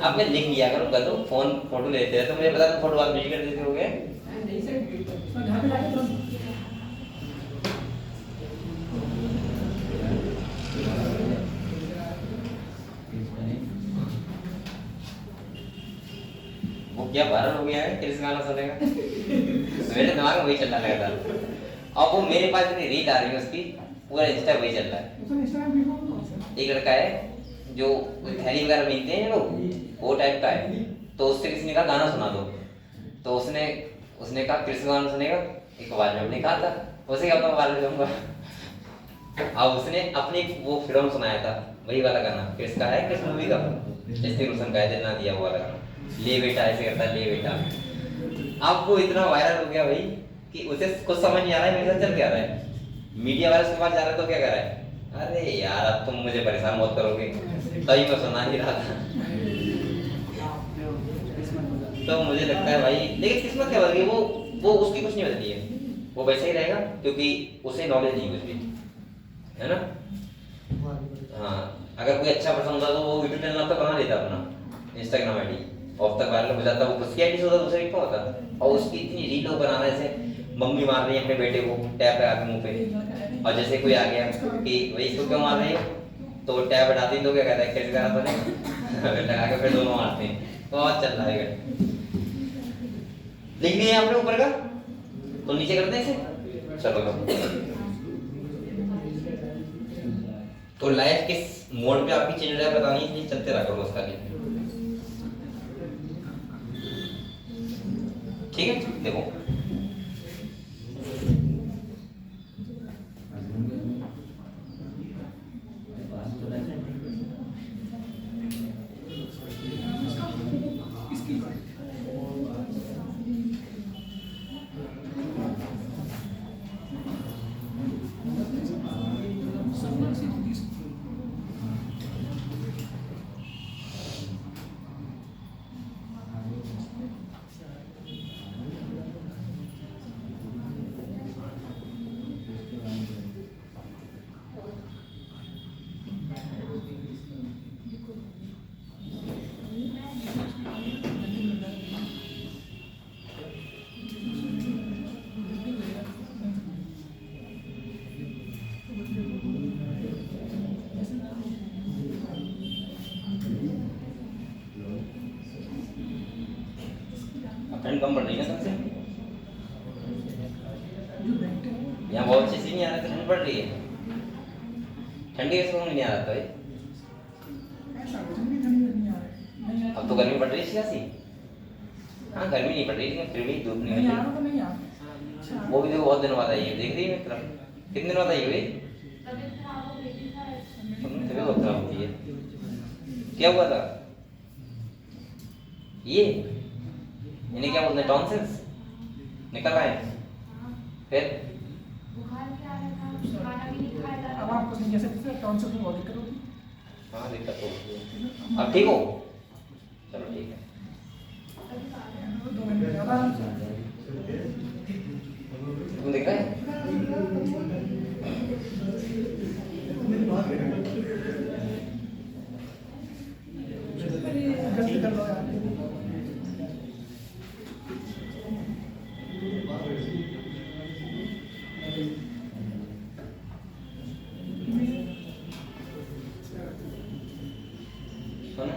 अब मैं लिख लिया करूँ, कर दो फोन फोटो लेते हैं तो मुझे पता, फोटो आप भेज कर देते हो गए। वो क्या वायरल हो गया है, किस गाना सुनेगा मेरे दिमाग में वही चलना लगा था। अब वो मेरे पास इतनी रील आ रही है उसकी पूरा इंस्टा वही चल रहा है। सर इंस्टाग्राम वीडियो कौन सा? एक लड़का है जो थैली वगैरह बेचते हैं लोग, वो टाइप का है। तो उससे किसी ने कहा गाना सुना दो, तो उसने उसने कहा कृष्ण गाना सुनेगा, एक आवाज में अपने कहा था, उसे क्या पता आवाज में जाऊंगा। अब उसने अपनी वो फिल्म सुनाया था, वही वाला गाना कृष्ण का है, कृष्ण मूवी का, जैसे रोशन का दिल ना दिया वो वाला गाना, ले बेटा ऐसे करता ले बेटा। अब वो इतना वायरल हो गया भाई कि उसे कुछ समझ नहीं आ रहा है मेरे साथ चल क्या रहा है। मीडिया वाले उसके पास जा रहा है तो क्या कर रहा है, अरे यार अब तुम मुझे परेशान मत करोगे, तभी मैं सुना ही रहा था। तो मुझे लगता है भाई, लेकिन किस्मत क्या बदली, वो उसकी कुछ नहीं बदली है, वो वैसे ही रहेगा क्योंकि उसे नॉलेज नहीं कुछ भी, है ना। हाँ, अगर कोई अच्छा पर्सन होता तो वो यूट्यूब चैनल अब तक बना लेता अपना, इंस्टाग्राम आईडी, और अब तक वायरल हो जाता, वो उसकी आईडी से होता दूसरे की होता। और उसकी इतनी रील बना रहा है, जैसे मम्मी मार रही है अपने बेटे को टैब पे आके मुंह पे, और जैसे कोई आ गया कि भाई इसको क्यों मार रही हो, तो टैब हटाती तो क्या कहता है कैसे करा तूने, लगा के फिर दोनों मारते हैं। बहुत चल रहा है। लिख दिए आपने ऊपर का, तो नीचे करते हैं इसे, चलो लो। तो लाइफ किस मोड पे आपकी चेंज हो रहा है पता नहीं, इसलिए चलते रहा करो उसका लिए, ठीक है। देखो ठंड कम पड़ रही है ना सबसे, यहाँ बहुत अच्छी सी नहीं आ रहा, ठंड पड़ रही है, ठंडी वैसे नहीं आ रहा था भाई। ऐसा कुछ नहीं, ठंडी नहीं आ रहा है। अब तो गर्मी पड़ रही है सियासी, हाँ गर्मी नहीं पड़ रही लेकिन फिर भी धूप नहीं नहीं आ निकल रहा तो नहीं आ रहा। रही। वो भी देखो बहुत दिन बाद आई है, देख रही है मेरी तरफ, कितने दिन बाद आई हुई, तबीयत खराब हो गई थी शायद। तबीयत बहुत खराब होती है। क्या हुआ था ये, इन्हें क्या बोलते हैं, टॉन्सिल्स निकल रहा है, फिर बुखार भी आ रहा था, खाना भी नहीं खाया जा अब रहा आप कुछ नहीं कह सकते, टॉन्सिल में बहुत दिक्कत होती है। हाँ दिक्कत तो होती है। अब ठीक हो, चलो ठीक है। था। 2 महीने ज़्यादा आराम से। तुम देख रहे हैं गलती कर लो यार। सुनो,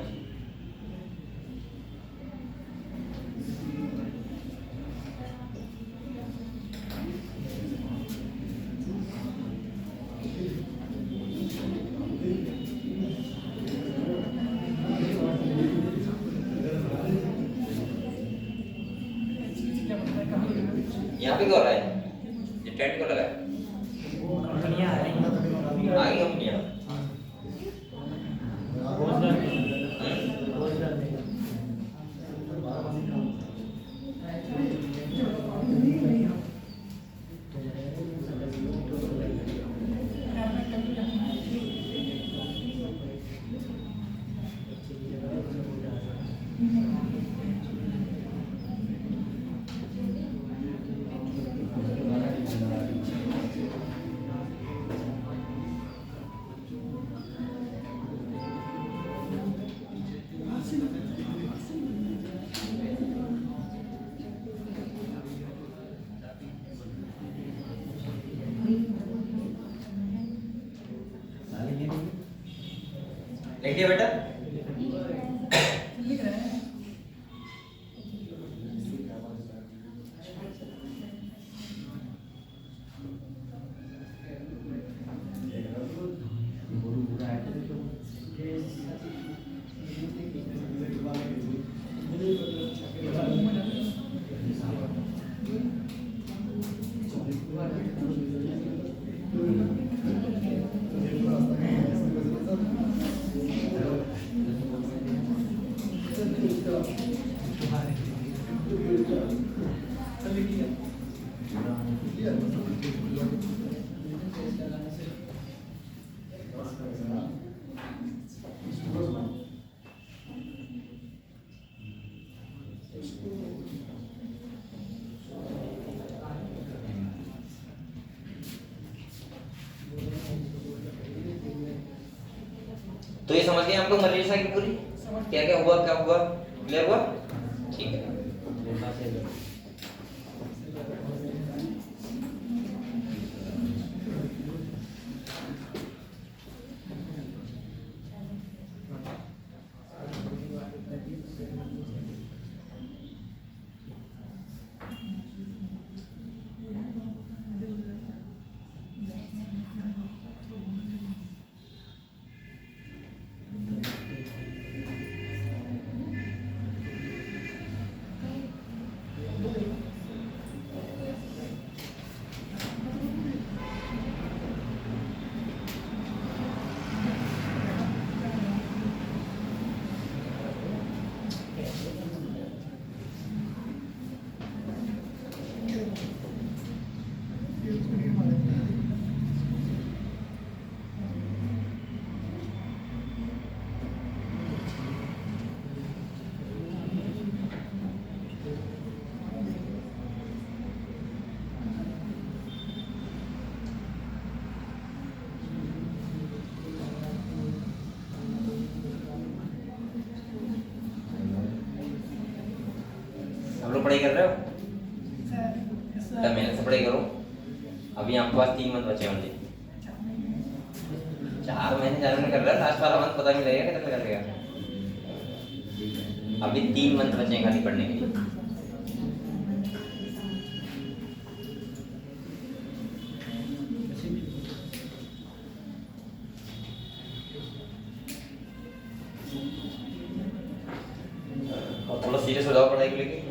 क्या बनता है, कहाँ लगेगा? यहाँ पे क्या हो रहा है, ये टेंट क्यों लगा है, कंपनियाँ आ रही हैं। आगे कंपनियाँ, लिखिए बेटा। लिख रहे हैं। तो ये समझ गए हम लोग मलेरिया की पूरी क्या क्या हुआ क्लियर हुआ ठीक है। हम लोग पढ़ाई कर रहे हो तब मेहनत से पढ़ाई करो। अभी आपके पास 3 मंथ बचे होंगे 4 महीने जाने में कर रहा है लास्ट वाला मंथ पता नहीं लगेगा कितना लगेगा। अभी 3 मंथ बचे हैं खाली पढ़ने के लिए। और थोड़ा सीरियस हो जाओ पढ़ाई को लेके।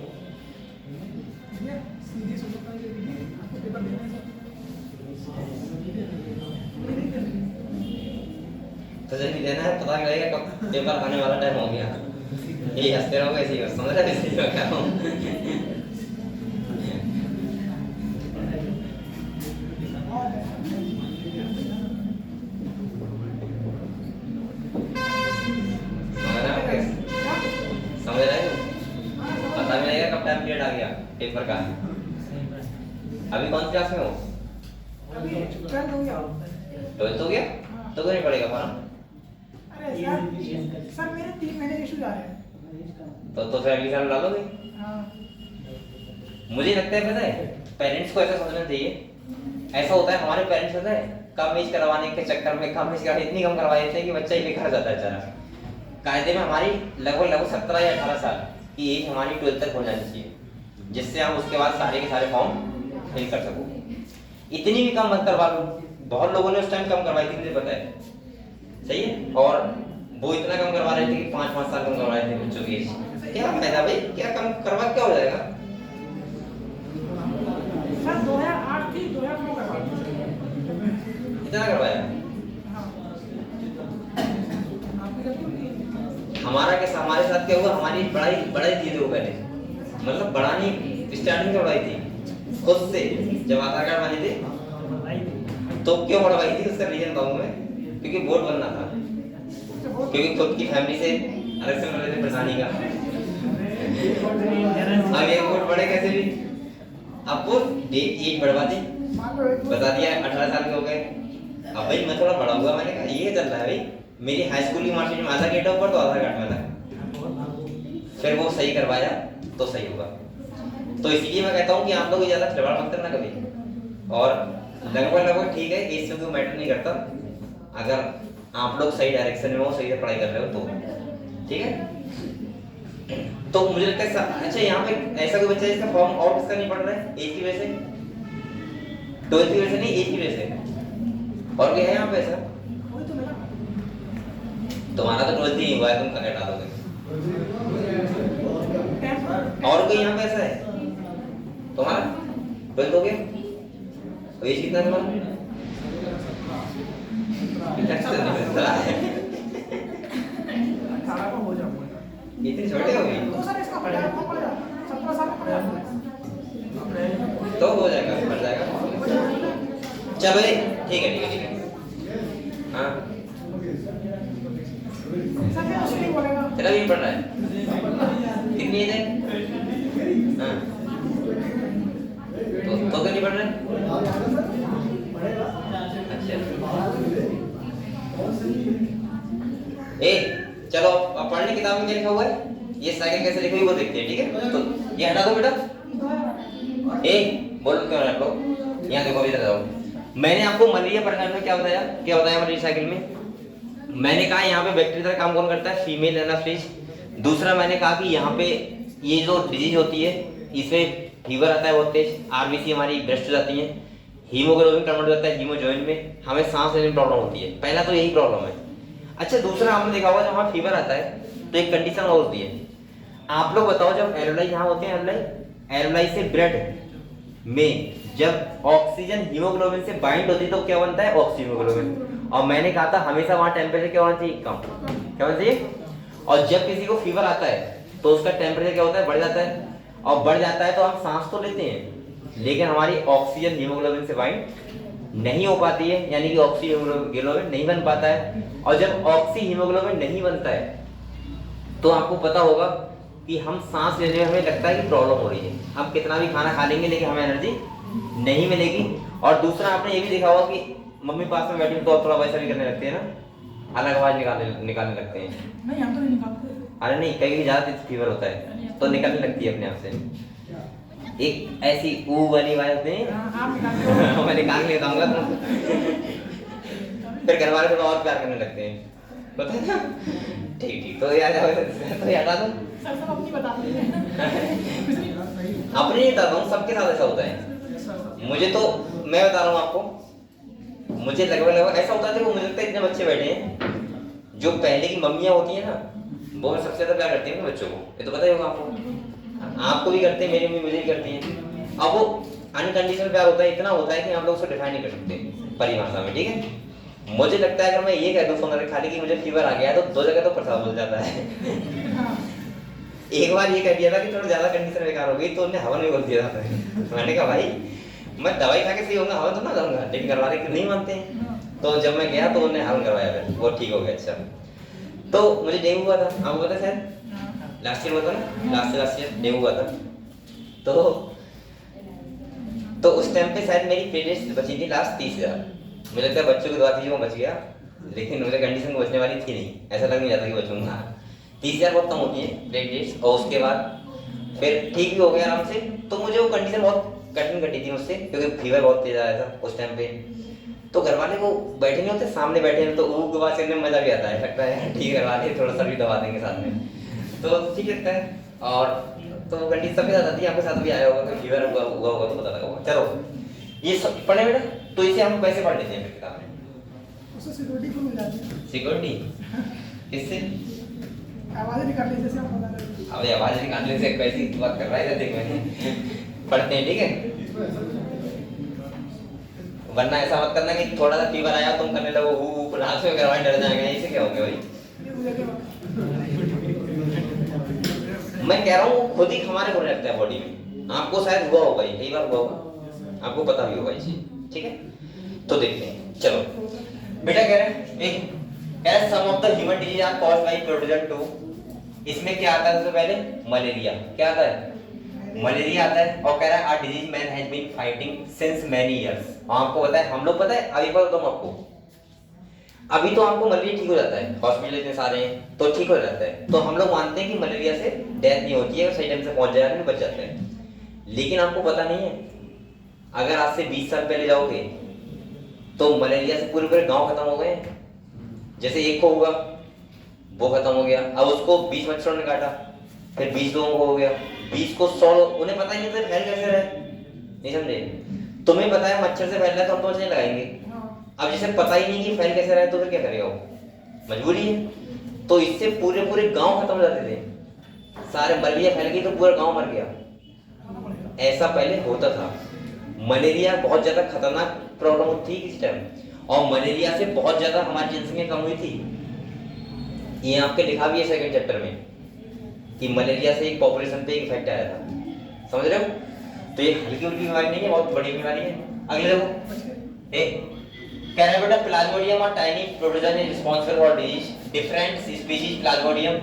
सीरियस हो जाता है आपको पेपर देना है तो जब नहीं देना है पता नहीं लगेगा कब पेपर आने वाला टाइम हो गया। यही हंसते रहोगे ऐसे ही समझ रहे ऐसे ही मैं कह रहा हूँ। समझ रहे हो पता नहीं लगेगा कब टाइम पीरियड आ गया पेपर का। अभी कौन सी क्लास में हो? 12th हो गया। 12th हो गया तो क्यों नहीं पढ़ेगा फॉर्म? अरे सर मेरे 3 महीने के इशू जा रहे हैं। तो फिर अगले साल डालोगे। हाँ मुझे लगता है पता है पेरेंट्स को ऐसा समझना चाहिए। ऐसा होता है हमारे पेरेंट्स होता है कम एज करवाने के चक्कर में कम एज इतनी कम करवा देते हैं कि बच्चा ही बेकार जाता है बेचारा। कायदे में हमारी लगभग 17 या 18 साल की एज हमारी 12th तक हो जानी चाहिए जिससे हम उसके बाद सारे के सारे फॉर्म फिल कर सको। इतनी भी कम मत करवा लो। बहुत लोगों ने उस टाइम कम करवाई थी मुझे पता है सही है। और वो इतना कम करवा रहे थे कि 5-5 साल कम करवा रहे थे बच्चों की एज। क्या फायदा भाई क्या कम करवा क्या हो जाएगा। सर 2008 थी 2009 करवा दी। इतना करवाया हाँ आपकी गलती होती है। हमारा कैसा हमारे साथ क्या हुआ हमारी बड़ाई थी जो पहले मतलब बढ़ानी स्टार्टिंग से बढ़ाई थी खुद से जब आधार कार्ड बने थे तो क्यों बढ़वाई थी उसका रीजन बताऊं मैं क्योंकि वोट बनना था क्योंकि खुद की फैमिली से आरक्षण मिल रहे थे प्रधानी का। अब ये वोट बढ़े कैसे भी आपको एज बढ़वा दी बता दिया 18 साल के हो गए। अब भाई मैं थोड़ा बड़ा हुआ मैंने कहा ये चल रहा है भाई मेरी हाई स्कूल की मार्कशीट में आधार डेट ऑफ बर्थ तो आधार कार्ड में था फिर वो सही करवाया तो सही होगा। तो इसलिए मैं कहता हूँ कि आप लोग ज्यादा खिलवाड़ मत करना कभी। और लगभग ठीक है एज से कोई मैटर नहीं करता अगर आप लोग सही डायरेक्शन में हो सही से पढ़ाई कर रहे हो तो ठीक है। तो मुझे लगता है अच्छा यहाँ पे ऐसा कोई बच्चा है जिसका फॉर्म आउट इसका नहीं पड़ रहा है एज की वजह से 12th की वजह से नहीं एज की वजह से और क्या है यहाँ पे ऐसा वही तो मेरा तुम्हारा तो 12th ही नहीं हुआ है तुम क्या डालोगे 10th और कोई यहाँ पे ऐसा है तुम्हारा 12th हो गया तो एज कितना है तुम्हारा 18 का हो जाऊंगा इतनी छोटी हो गई तो सर इसका पड़ेगा कौन पड़ेगा 17 साल का पड़ेगा तो हो जाएगा, बढ़ जाएगा। चलो ये ठीक है, ठीक है, ठीक है। हाँ सर ये कुछ नहीं बोलेगा तेरा भी पढ़ रहा है, कितनी एज है? हाँ तो क्यों नहीं पढ़ रहे? अच्छा ए चलो अब पढ़ने किताब में क्या लिखा हुआ है, ये साइकिल कैसे लिखी हुई वो देखते हैं, ठीक है? तो ये हटा दो बेटा, ए बोलो क्यों हटा दो, यहाँ देखो अभी बताओ। मैंने आपको मलेरिया प्रकार में क्या बताया मलेरिया साइकिल में? मैंने कहा यहाँ पे बैक्टीरिया तरह काम कौन करता है, फीमेल एनाफिलिस। दूसरा मैंने कहा कि यहाँ पे ये जो डिजीज होती है इसमें फीवर आता है बहुत तेज, आरबीसी हमारी ब्रेस्ट हो जाती है, हीमोग्लोबिन कन्वर्ट हो जाता है हीमोजॉइन में, हमें सांस लेने में प्रॉब्लम होती है। पहला तो यही प्रॉब्लम है। अच्छा दूसरा आपने देखा होगा जब हमारा फीवर आता है तो एक कंडीशन और होती है। आप लोग बताओ जब एल्वेलाई यहाँ होते हैं, एल्वेलाई से ब्लड में जब ऑक्सीजन हीमोग्लोबिन से बाइंड होती है तो क्या बनता है, ऑक्सीहीमोग्लोबिन। और मैंने कहा था हमेशा वहाँ टेम्परेचर क्या होना चाहिए, कम। क्या होना चाहिए? और जब किसी को फीवर आता है तो उसका टेम्परेचर क्या होता है, बढ़ जाता है। और बढ़ जाता है तो हम सांस तो लेते हैं लेकिन हमारी ऑक्सीजन हीमोग्लोबिन से बाइंड नहीं हो पाती है, यानी कि ऑक्सीहीमोग्लोबिन नहीं बन पाता है। और जब ऑक्सीहीमोग्लोबिन नहीं बनता है तो आपको पता होगा कि हम सांस लेने में हमें लगता है कि प्रॉब्लम हो रही है, हम कितना भी खाना खा लेंगे लेकिन हमें एनर्जी नहीं मिलेगी। और दूसरा आपने ये भी देखा होगा कि मम्मी पास में बैठी तो थोड़ा वैसा भी करने लगते हैं ना, अलग आवाज निकालने लगते हैं। नहीं हम तो नहीं निकालते। अरे नहीं, कहीं ज्यादा फीवर होता है तो निकलने लगती है अपने आप से, एक ऐसी ऊ वाली आवाज होती है। आप निकालते हो मैं निकाल लेता हूँ फिर घर वाले थोड़ा और प्यार करने लगते हैं, पता है ना? ठीक ठीक, तो यार तो हटा दो। सर सब अपनी बताते हैं अपने ही बताता हूँ, सबके साथ ऐसा होता है। मुझे तो मैं बता रहा हूँ आपको, मुझे लगभग ऐसा होता है। मुझे लगता है इतने बच्चे बैठे हैं जो पहले की मम्मियाँ होती है ना वो सबसे ज्यादा प्यार करती है बच्चों को, ये तो पता ही होगा आपको। आपको भी करते हैं, मेरी मम्मी मुझे भी करती हैं। अब वो अनकंडीशनल प्यार होता है, इतना होता है कि आप लोग उसको डिफाइन नहीं कर सकते परिभाषा में, ठीक है? मुझे लगता है अगर मैं ये कह दूं फोन करके खाली कि मुझे फीवर आ गया है तो दो जगह तो प्रसाद हो जाता है। एक बार ये कह दिया था कि थोड़ा ज्यादा कंडीशन बेकार हो गई तो उन्हें हवन में बोल दिया था। मैंने कहा भाई मैं दवाई खा के सही होऊंगा, हवन तो ना करूंगा, लेकिन करवा रहे नहीं मानते हैं। तो जब मैं गया तो उन्हें हवन करवाया, फिर वो ठीक हो गया। अच्छा तो मुझे डेंगू हुआ था, आपको पता है शायद लास्ट ईयर हुआ था ना, लास्ट ईयर डेंगू हुआ था। तो उस टाइम पे शायद मेरी प्लेटलेट्स बची थी लास्ट 30,000। मुझे लगता है बच्चों की दवा थी जो मैं बच गया, लेकिन मुझे कंडीशन में बचने वाली थी नहीं, ऐसा लग नहीं जाता कि बचूंगा। 30,000 बहुत कम होती है प्लेटलेट्स। और उसके बाद फिर ठीक भी हो गया आराम से। तो मुझे वो कंडीशन बहुत कठिन कटी थी मुझसे, क्योंकि फीवर बहुत तेज आया था उस टाइम पे। तो घर वाले को बैठे नहीं होते, सामने बैठे हैं तो वो के बाद करने में मजा भी आता है, लगता है ठीक है घर वाले थोड़ा सा भी दबा देंगे साथ में, तो ठीक लगता है। और तो कंडीशन सबके साथ आती है, आपके साथ भी आया होगा, कोई फीवर हुआ होगा तो पता लगा होगा। चलो ये सब पढ़े बेटा, तो इसे हम कैसे पढ़ लेते हैं फिर किताब में? उससे सिक्योरिटी को मिल जाती है, सिक्योरिटी किससे? आवाज़ निकाल ली जैसे आप बता रहे थे। अबे आवाज निकालने से कैसी बात कर रहा है, देख मैंने पढ़ते हैं, ठीक है? वरना ऐसा मत करना कि थोड़ा सा फीवर आया तुम करने लगो हु रात में करवाए डर जाएंगे, ऐसे क्या हो गया भाई? मैं कह रहा हूँ खुद ही हमारे को रहता है बॉडी में, आपको शायद हुआ होगा, कई बार हुआ होगा, आपको पता भी होगा ये चीज, ठीक है? तो देखते हैं। चलो बेटा कह रहे हैं some of the human disease are caused by protozoan 2। इसमें क्या आता है? सबसे पहले मलेरिया। क्या आता है? मलेरिया आता है। और कह रहा है a disease man has been fighting since many years. आपको पता है, हम लोग पता है, अभी पता तुम आपको अभी तो आपको मलेरिया ठीक हो जाता है, हॉस्पिटल इतने सारे हैं तो ठीक हो जाता है, तो हम लोग मानते हैं कि मलेरिया से डेथ नहीं होती है, सही टाइम से पहुंच जाए आदमी बच जाता है। लेकिन आपको पता नहीं है, अगर आज से 20 साल पहले जाओगे तो मलेरिया से पूरे गांव खत्म हो गए। जैसे एक को हुआ वो खत्म हो गया, अब उसको 20 मच्छरों ने काटा, फिर 20 लोगों को हो गया, 20 को 100, उन्हें पता ही नहीं था फैल कैसे रहे, नहीं समझे? तुम्हें पता है मच्छर से फैल रहा है तो हम तो मच्छर लगाएंगे। अब जिसे पता ही नहीं कि फैल कैसे रहा है तो फिर क्या करेगा वो, मजबूरी है। तो इससे पूरे गांव खत्म हो जाते थे, सारे मलेरिया फैल गई तो पूरा गांव मर गया। ऐसा पहले होता था। मलेरिया बहुत ज्यादा खतरनाक प्रॉब्लम थी किस टाइम, और मलेरिया से बहुत ज्यादा हमारी जनसंख्या कम हुई थी। ये आपके लिखा भी है सेकंड चैप्टर में, कि मलेरिया से एक पॉपुलेशन पे इफेक्ट आया था, समझ रहे हो? तो ये हल्की फुल्की बीमारी नहीं है, बहुत बड़ी बीमारी है। अगले देखो, कह रहा है बेटा प्लाज्मोडियम और tiny protozoa is responsible for disease, different species plasmodium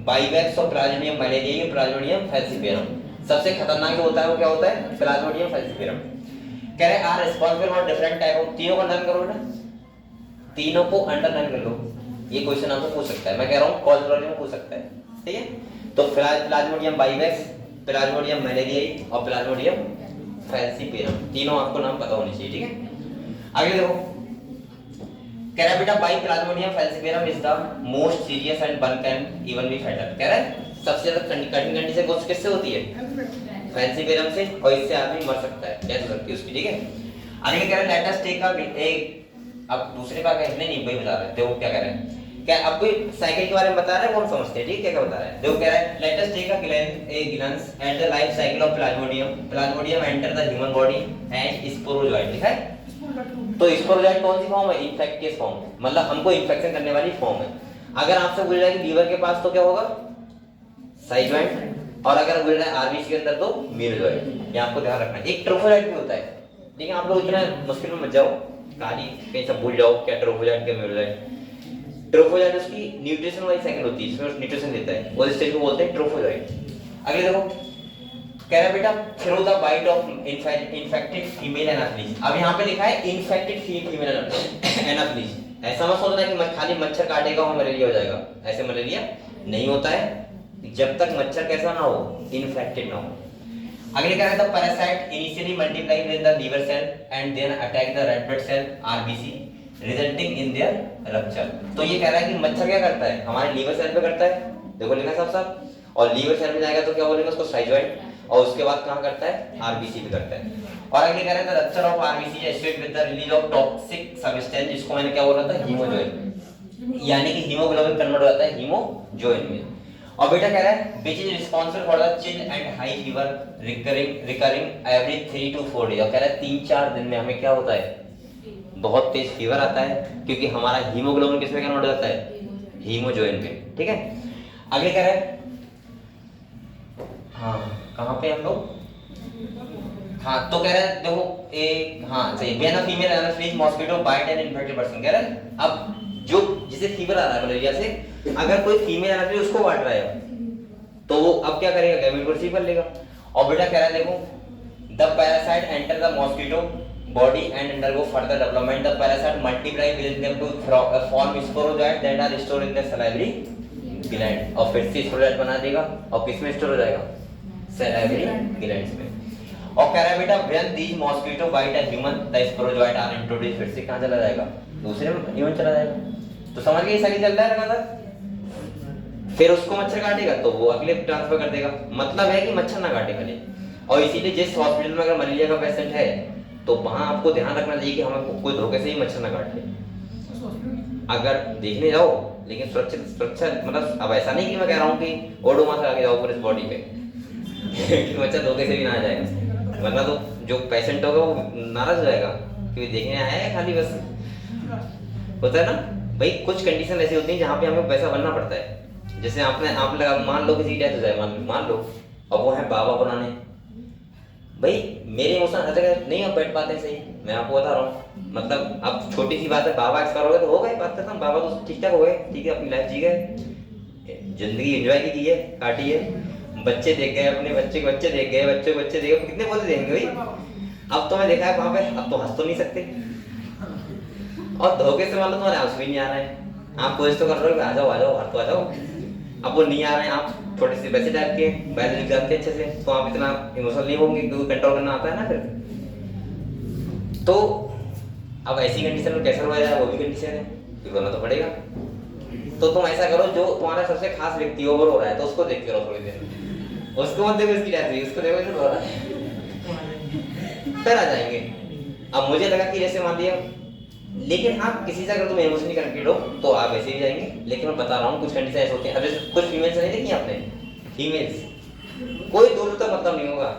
vivax और प्लाज्मोडियम मलेरिया, प्लाज्मोडियम फैल्सिपेरम। सबसे खतरनाक जो होता है वो क्या होता है? Plasmodium falciparum. कह रहे are responsible for different type of, तीनों को अंडरलाइन करो बेटा, तीनों को अंडरलाइन कर लो। ये क्वेश्चन आपसे पूछ सकता है, मैं कह रहा हूँ कॉलेज में पूछ सकता है, ठीक है? तो प्लाज्मोडियम बाइवैक्स, प्लाज्मोडियम मलेरियाई और प्लाज्मोडियम फैल्सिपेरम, तीनों आपको नाम पता होने चाहिए, ठीक है? आगे देखो, कह रहा है बेटा by Plasmodium falciparum is the most serious and one can even be fatal. कह रहा है सबसे ज्यादा कठिन कंडीशन कौन किससे होती है? फैल्सिपेरम से, और इससे आदमी मर सकता है, डेथ हो सकती है उसकी, ठीक है? आगे कह रहा है लेट अस टेक एक, अब दूसरे बार नहीं भाई बता रहे, देखो क्या कह रहे हैं, क्या अब कोई साइकिल के बारे में बता रहा है, कौन समझते हैं, ठीक है? क्या बता रहा है, देखो कह रहा है let us take a glance at the life cycle of plasmodium enter the human body and sporozoite, लिखा है? तो स्पोरोजोइट कौन सी फॉर्म है? इन्फेक्टियस फॉर्म, मतलब हमको इन्फेक्शन करने वाली फॉर्म है। अगर आपसे बोल रहा है कि लीवर के पास तो क्या होगा? साइजोइट, और अगर बोल रहा है आरबीसी के अंदर तो मीरोजोइट। ये आपको ध्यान रखना है। एक ट्रोफोजोइट भी होता है, ठीक है? आप लोग इतना मुश्किल में मत जाओ, कहानी कहीं सब भूल जाओ क्या ट्रोफोजोइट क्या मीरोजोइट। ट्रोफोजोइट उसकी न्यूट्रिशन वाली साइकिल होती है, इसमें न्यूट्रिशन देता है, और स्टेज को बोलते हैं ट्रोफोजोइट। अगले देखो, कह रहा है बेटा through the bite of infected female anopheles. अब यहाँ पे लिखा है इन्फेक्टेड फीमेल एनाफिलीज। ऐसा मत सोचना कि खाली मच्छर काटेगा और मलेरिया हो जाएगा, ऐसे मलेरिया नहीं होता है जब तक मच्छर कैसा ना हो, इन्फेक्टेड ना हो। अगले कह रहा है the parasite initially multiply with the liver cell and then attack the red blood cell RBC resulting in their rupture. तो ये कह रहा है कि मच्छर क्या करता है? हमारे लीवर सेल पे करता है, देखो लिखा है साफ, और लीवर सेल में जाएगा तो क्या बोलेंगे उसको? साइजोइड, और उसके बाद कहां करता है? आरबीसी पे करता है। और अगले कह रहे हैं the rupture of RBC associated with the release of toxic substance, जिसको मैंने क्या बोला था? हीमोजोइन, यानी कि हीमोग्लोबिन कन्वर्ट हो जाता है हीमोजोइन में। और बेटा कह रहा है which is responsible for the chill and high fever recurring every 3 to 4 days. और कह रहा है 3-4 दिन में हमें क्या होता है? बहुत तेज फीवर आता है, क्योंकि हमारा हीमोग्लोबिन किस में कन्वर्ट हो जाता है? हीमोजोइन पे, ठीक है? आगे कह रहा है, हाँ कहां पे हम लोग? हाँ तो कह रहा है देखो एक, हाँ सही, when a female anopheles mosquito bite an infected person. कह रहा है अब जो जिसे फीवर आ रहा है मलेरिया से, अगर कोई फीमेल एनाफिलीज उसको काट रहा है तो वो अब क्या करेगा? गैमेट को रिसीव कर लेगा। और बेटा कह रहा है देखो the parasite enter the mosquito body and undergo further development. The parasite multiply within them to form sporozoites that are stored in the salivary gland. और फिर से स्पोरोजोइट बना देगा, और किस में स्टोर हो जाएगा? salivary glands में। और कह रहा है बेटा when these mosquito bite a human the sporozoites are introduced, फिर से कहाँ चला जाएगा? दूसरे में ह्यूमन चला जाएगा। तो समझ गए साइकिल चल रहा है लगातार। फिर उसको मच्छर काटेगा तो वो अगले ट्रांसफर कर देगा, मतलब है कि मच्छर ना काटे खाली। और इसीलिए जिस हॉस्पिटल में अगर मलेरिया का पेशेंट है तो वहां आपको ध्यान रखना चाहिए कि हमें कोई धोखे से ही मच्छर ना काट ले। अगर देखने जाओ, लेकिन सुरक्षा मतलब अब ऐसा नहीं कि मैं कह रहा हूँ कि ओडोमॉस लगा के जाओ पूरे बॉडी पे कि मच्छर धोखे से भी ना आ जाए, वरना तो जो पेशेंट होगा वो नाराज हो जाएगा क्योंकि देखने आया है खाली बस। होता है ना भाई, कुछ कंडीशन ऐसी होती है जहाँ पे हमें पैसा बनना पड़ता है। जैसे आप लगा मान लो किसी की डेथ हो जाए, मान लो, और वो है बाबा बनाने, भाई मेरे इमोशन हर जगह नहीं आप बैठ पाते सही, मैं आपको बता रहा हूँ। मतलब अब छोटी सी बात है, बाबा एक्सपायर हो गए तो हो गए, बात करता हूँ, बाबा तो ठीक ठाक हो गए, ठीक है अपनी लाइफ जी गए, जिंदगी एंजॉय की है, काटी है, बच्चे देख गए, अपने बच्चे के बच्चे देख गए, बच्चे के बच्चे देख गए, कितने बोलते देखेंगे भाई। अब तो मैं देखा है वहां पे, अब तो हंस तो नहीं सकते, और धोखे से मान लो तुम्हारे आंसू भी नहीं आ रहे हैं, आप कोशिश तो कर रहे हो आ जाओ आ जाओ बाहर तो आ जाओ, अब वो नहीं आ रहे हैं, आप थोड़े से वैसे टाइप के बायोलॉजी जानते हैं अच्छे से, तो आप इतना इमोशनल नहीं होंगे क्योंकि कंट्रोल करना आता है ना फिर। तो अब ऐसी कंडीशन में कैसे रोया जाए, वो भी कंडीशन है, फिर रोना तो पड़ेगा। तो तुम ऐसा करो, जो तुम्हारा सबसे खास व्यक्ति ओवर हो रहा है तो उसको देख के रहो थोड़ी देर, उसको मत देखो इसकी डेथ हुई, उसको देखो इसे रो रहा है, फिर आ जाएंगे। अब मुझे लगा कि जैसे मान लिया, लेकिन हाँ किसी से अगर तुम इमोशनली कनेक्टेड हो तो आप ऐसे ही जाएंगे, लेकिन मैं बता रहा हूँ कुछ कंडीशन ऐसे होती हैं। अब जैसे कुछ फीमेल्स नहीं देखी आपने, फीमेल्स कोई दूर तक मतलब नहीं होगा,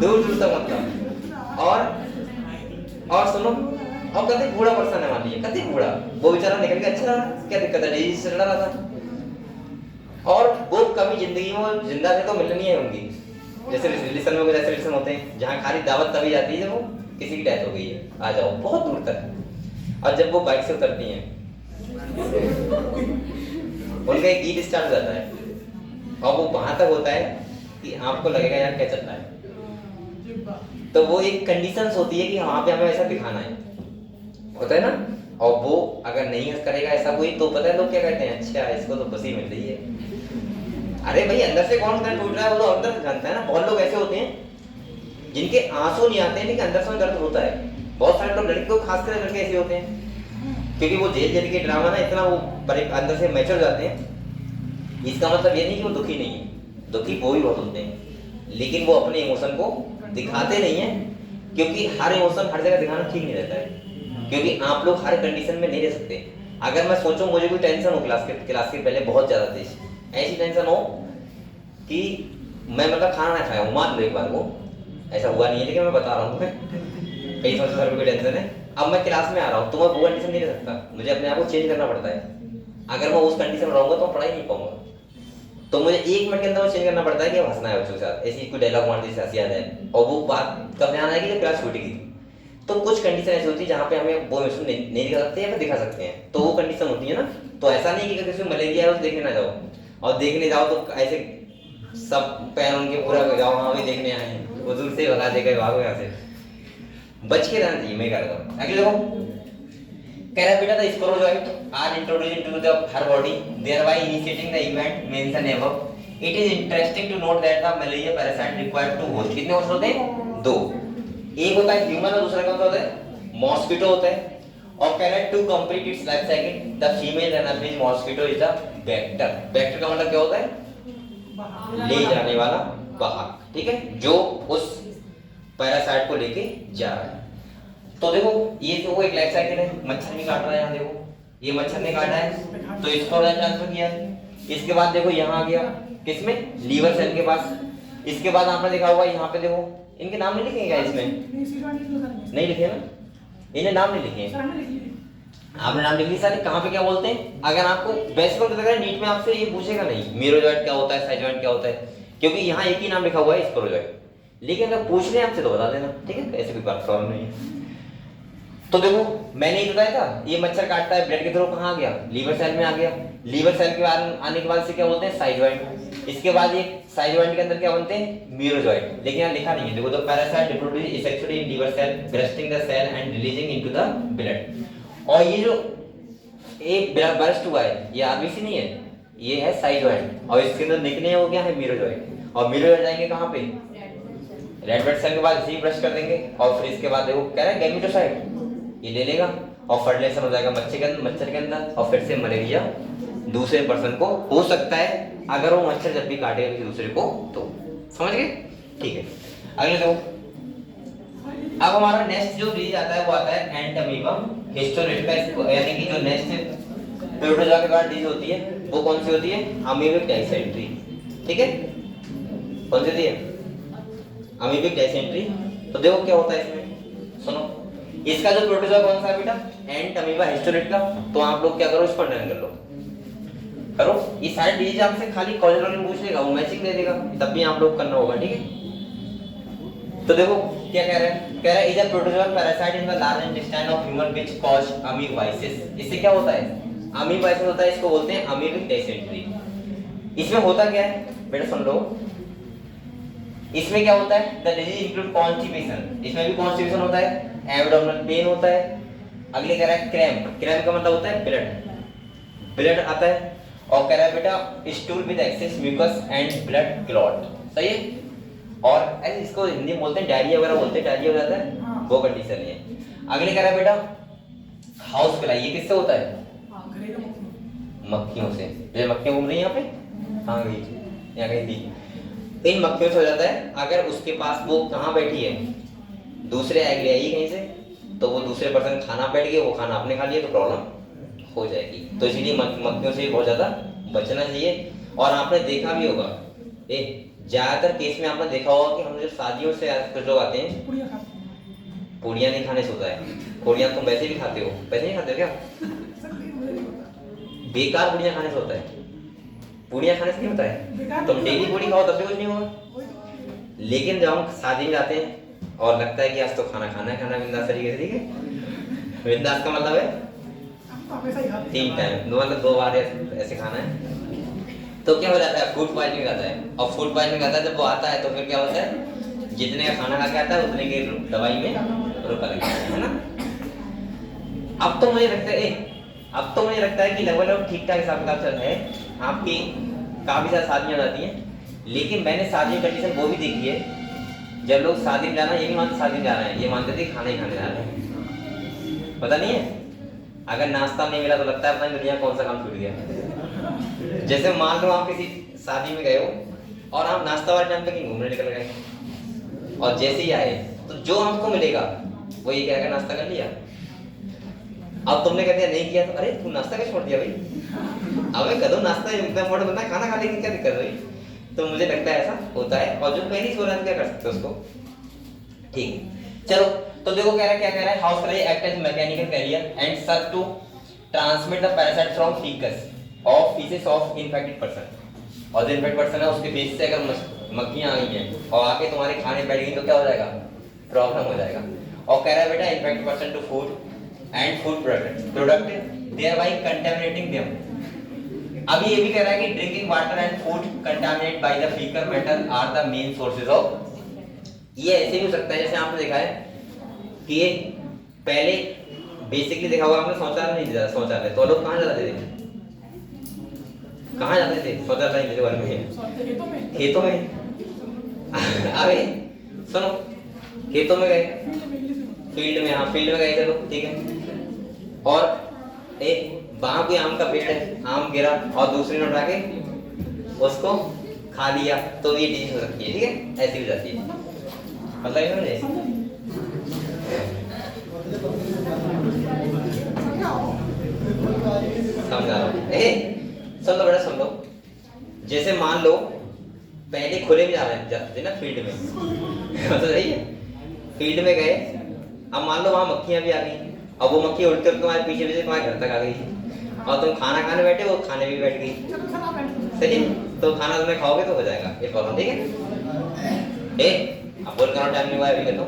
दूर तक मतलब, और सुनो, और कभी बूढ़ा पर्सन है मान लीजिए, कभी बूढ़ा, वो बेचारा निकल के अच्छा रहा, क्या दिक्कत है, डिजीज से लड़ रहा था, और वो कभी जिंदगी में वो जिंदा थे तो मिलनी है उनकी। जैसे रिलेशन में कुछ ऐसे रिलेशन होते हैं जहाँ खाली दावत तभी जाती है जब वो किसी की डेथ हो गई है, आ जाओ बहुत दूर तक। और जब वो बाइक से उतरती हैं उनका एक गीत स्टार्ट हो जाता है और वो वहां तक होता है कि आपको लगेगा यार क्या चल रहा है। तो वो एक कंडीशंस होती है कि वहां पे हमें ऐसा दिखाना है, होता है ना। और वो अगर नहीं करेगा ऐसा कोई तो पता है लोग क्या कहते हैं, अच्छा इसको तो बसी मिल रही है। अरे भाई अंदर से कौन दर्द टूट रहा है वो तो अंदर से जानता है ना। बहुत लोग ऐसे होते हैं जिनके आंसू नहीं आते हैं लेकिन अंदर से दर्द होता है। बहुत सारे लोग लड़के को खासकर लड़के ऐसे होते हैं क्योंकि वो जेल जेल के ड्रामा ना इतना वो बड़े अंदर से मैच्योर जाते हैं। इसका मतलब ये नहीं कि वो दुखी नहीं है, दुखी वो भी बहुत होते हैं लेकिन वो अपने इमोशन को दिखाते नहीं है क्योंकि हर इमोशन हर जगह दिखाना ठीक नहीं रहता है। क्योंकि आप लोग हर कंडीशन में नहीं रह सकते। अगर मैं सोचूं मुझे कोई टेंशन हो क्लास के पहले बहुत ज्यादा थी, ऐसी टेंशन हो कि मैं मतलब खाना ना खाया हूँ, मान लो एक बार वो ऐसा हुआ नहीं है लेकिन मैं बता रहा हूँ तुम्हें, कई साल से कोई टेंशन है। अब मैं क्लास में आ रहा हूँ तो मैं वो कंडीशन नहीं रह सकता, मुझे अपने आप को चेंज करना पड़ता है। अगर मैं उस कंडीशन में रहूंगा तो मैं पढ़ाई नहीं पाऊंगा। तो मुझे 1 मिनट के अंदर चेंज करना पड़ता है कि हंसना है बच्चों के साथ, ऐसी कोई डायलॉग मार दी हंसी आ जाए। और वो बात कब ध्यान आएगी जब क्लास छूटेगी। तो कुछ कंडीशन ऐसी होती है जहाँ पे हमें वो इमोशन नहीं दिखा सकते या फिर दिखा सकते हैं, तो वो कंडीशन होती है ना। तो ऐसा नहीं कि किसी में मलेरिया है उसे देखने ना जाओ, और देखने जाओ तो ऐसे सब पैर उनके पूरा हो जाओ हाँ भी देखने आए हैं, वो दूर से भगा देगा भागो यहाँ से। बच के रहना चाहिए, मैं कह रहा हूँ। अगले देखो कह रहा है बेटा the sporozoite are introduced into the her body thereby initiating the event mentioned above. It is interesting to note that the malaria parasite require 2 hosts. कितने होस्ट होते हैं? 2। एक होता है ह्यूमन और दूसरा कौन सा होता है? मॉस्किटो होता है। और कह रहा है to complete its life cycle the female anopheles mosquito is the vector. Vector का मतलब क्या होता है? ले जाने वाला वाहक, ठीक है, जो उस पैरासाइट को लेके जा रहा है। तो देखो ये तो वो एक लाइफ साइकिल है, मच्छर भी काट रहा है। यहाँ देखो ये मच्छर ने काटा है तो इसको ट्रांसफर किया। इसके बाद देखो यहाँ आ गया किसमें? लीवर सेल के पास। इसके बाद आपने देखा होगा यहाँ पे देखो इनके नाम नहीं लिखे क्या इसमें? नहीं लिखे ना, इन्हें नाम नहीं लिखे। आपने नाम लिख लिया सारे, कहाँ पे क्या बोलते हैं? अगर आपको बेसिक लग रहा है नीट में आपसे ये पूछेगा नहीं मीरोजॉइट क्या होता है, साइजॉइट क्या होता है, क्योंकि यहाँ एक ही नाम लिखा हुआ है स्पोरोजॉइट। लेकिन अगर पूछ ले आपसे तो बता देना, ठीक है, ऐसे कोई बात प्रॉब्लम नहीं है। तो देखो मैंने ये बताया था ये मच्छर काटता है ब्लड के थ्रू, कहाँ आ गया? लीवर सेल में आ गया। लीवर सेल के बाद आने के बाद से क्या बोलते हैं? साइजॉइट। इसके बाद ये साइजॉइट के अंदर क्या बनते हैं? मीरोजॉइट। लेकिन यहाँ लिखा नहीं है, देखो the parasite reproduce sexually in liver cell bursting the cell and releasing into the blood. और ये जो एक बर्स्ट हुआ है ये आरबीसी नहीं है, ये है साइजॉइट। और इसके अंदर निकले वो क्या है? मीरोजॉइट। और मीरोजॉइट जाएंगे कहाँ पे? रेड ब्लड सेल के बाद इसी ब्रश कर देंगे। और फिर इसके बाद देखो कह रहा है गैमेटोसाइट ये ले लेगा और फर्टिलाइजेशन हो जाएगा मच्छर के अंदर, और फिर से मलेरिया दूसरे पर्सन को हो सकता है अगर वो मच्छर जब भी काटेगा किसी दूसरे को तो। समझ गए? ठीक है, अगले देखो अब हमारा नेक्स्ट जो डिजीज आता है वो आता है एंटमीबम हिस्टोरिका। यानी कि जो नेक्स्ट प्रोटोजोआ के बाद डिजीज होती है वो कौन सी होती है? Amoebic dysentery. ठीक है, कौन सी होती है? Amoebic dysentery. तो देखो क्या होता है इसमें, सुनो। इसका जो प्रोटोजोआ कौन सा है बेटा? Entamoeba Historica. तो आप लोग क्या करो, इसको अंडरलाइन कर लो, करो। ये सारे डिजीज आपसे खाली कॉलेज वाले पूछ लेगा, वो मैचिंग दे देगा, तब भी आप लोग करना होगा, ठीक है। तो देखो क्या कह रहा है, कह रहा है is a protozoa parasite in the large intestine of human which cause amoebiasis. इससे क्या होता है? अमीबाइसिस होता है, इसको बोलते हैं अमीबिक डायसेंट्री। इसमें होता क्या है बेटा, सुन लो। इसमें क्या होता है? द डिजीज इंक्लूड कॉन्स्टिपेशन, इसमें भी कॉन्स्टिपेशन होता है, एब्डोमिनल पेन होता है। अगले कह रहा है क्रैम्प। क्रैम्प का मतलब होता है ब्लड, ब्लड आता है। और कह रहा है बेटा stool with excess mucus and blood clot. सही है। और ऐसे इसको हिंदी में बोलते हैं डायरिया वगैरह बोलते हैं, डायरिया हो जाता है, वो कंडीशन है। अगले कह रहा है बेटा हाउस फ्लाई। ये किससे होता है? मक्खियों से। जैसे मक्खियां घूम रही हैं यहाँ पे, हाँ गई यहाँ गई थी, इन मक्खियों से हो जाता है। अगर उसके पास वो कहाँ बैठी है, दूसरे एग ले आई कहीं से, तो वो दूसरे पर्सन खाना बैठ गए, वो खाना आपने खा लिया तो प्रॉब्लम हो जाएगी। तो इसीलिए मक्खियों से बहुत ज्यादा बचना चाहिए। और आपने देखा भी होगा ज्यादातर केस में आपने देखा होगा कि हम जो शादियों से कुछ लोग आते हैं पूड़ियाँ नहीं खाने से होता है। पूड़ियाँ तुम वैसे भी खाते हो, वैसे नहीं खाते हो क्या? बेकार पूड़ियाँ खाने से होता है। पूड़ियाँ खाने से नहीं होता है, तुम डेली पूड़ी खाओ तब भी कुछ नहीं होगा। लेकिन जब हम शादी में जाते हैं और लगता है कि आज तो खाना खाना है, खाना बिंदास तरीके से, ठीक है। बिंदास का मतलब है 3 टाइम, मतलब 2 बार ऐसे खाना है। तो क्या हो जाता है, फूड पॉइजनिंग आता है। और फूड पॉइजनिंग आता है जब वो आता है तो फिर क्या होता है, जितने का खाना खा के आता है उतने की दवाई में रुका लगता है ना। अब तो मुझे लगता है कि लगभग ठीक ठाक हिसाब किताब चल रहा है। आपकी काफी सारी शादियां जाती हैं, लेकिन मैंने शादी कंडीशन वो भी देखी है जब लोग शादी में जाना ये नहीं मानते शादी में जा रहे हैं, ये मानते थे खाना ही खाने जा रहे हैं। पता नहीं है, अगर नाश्ता नहीं मिला तो लगता है अपनी दुनिया कौन सा काम छूट गया। जैसे मान लो आप किसी शादी में गए हो और आप नाश्ता वाले टाइम पे कहीं घूमने निकल गए, और जैसे ही आए तो जो हमको मिलेगा वो ये कहेगा नाश्ता कर लिया। अब तुमने कहते हैं नहीं किया तो अरे तू नाश्ता क्या छोड़ दिया भाई, अब कदम नाश्ता एकदम मोड़ बनना, खाना खाने की क्या दिक्कत है भाई। तो मुझे लगता है ऐसा होता है, और जो पहली सो रहा है क्या कर सकते उसको, ठीक है। चलो तो देखो क्या कह रहा है, house fly act as mechanical carrier and serve to transmit the parasite from faeces of faeces of infected person. और जो इन्फेक्टेड पर्सन है उसके फेस से अगर मक्खियां आ गई हैं और आके तुम्हारे खाने बैठ गई तो क्या हो जाएगा, प्रॉब्लम हो जाएगा। और कह रहा है बेटा infected person to food and food product thereby contaminating them. अभी ये भी कह रहा है कि drinking water and food contaminated by the faecal matter are the main sources of. ये ऐसे भी हो सकता है जैसे आपने देखा है कि ये पहले बेसिकली देखा होगा आपने, शौचालय नहीं जाता, शौचालय तो लोग कहाँ जाते थे, कहाँ जाते थे शौचालय नहीं बारे में, खेतों में। अरे सुनो, खेतों में गए, फील्ड में, हाँ फील्ड में गए चलो ठीक है, और एक वहां कोई आम का पेड़ है, आम गिरा और दूसरी ने उठा के उसको खा लिया, तो ये डिजीज हो सकती है, ठीक है, ऐसी हो जाती है। मतलब ये समझे, समझा रहा हूँ। सुन लो बेटा सुन लो, जैसे मान लो पहले खुले में जाते थे ना फील्ड में, तो सही है, फील्ड में गए, अब मान लो वहां मक्खियां भी आ गई, अब वो मक्खी उड़ते उड़ते तुम्हारे पीछे पीछे तुम्हारे घर तक आ गई और तुम खाना खाने बैठे, वो खाने भी बैठ गई, सही है, तो खाना तुम्हें खाओगे तो हो जाएगा ये प्रॉब्लम, ठीक है। अब बोल करना टाइम नहीं हुआ अभी तो,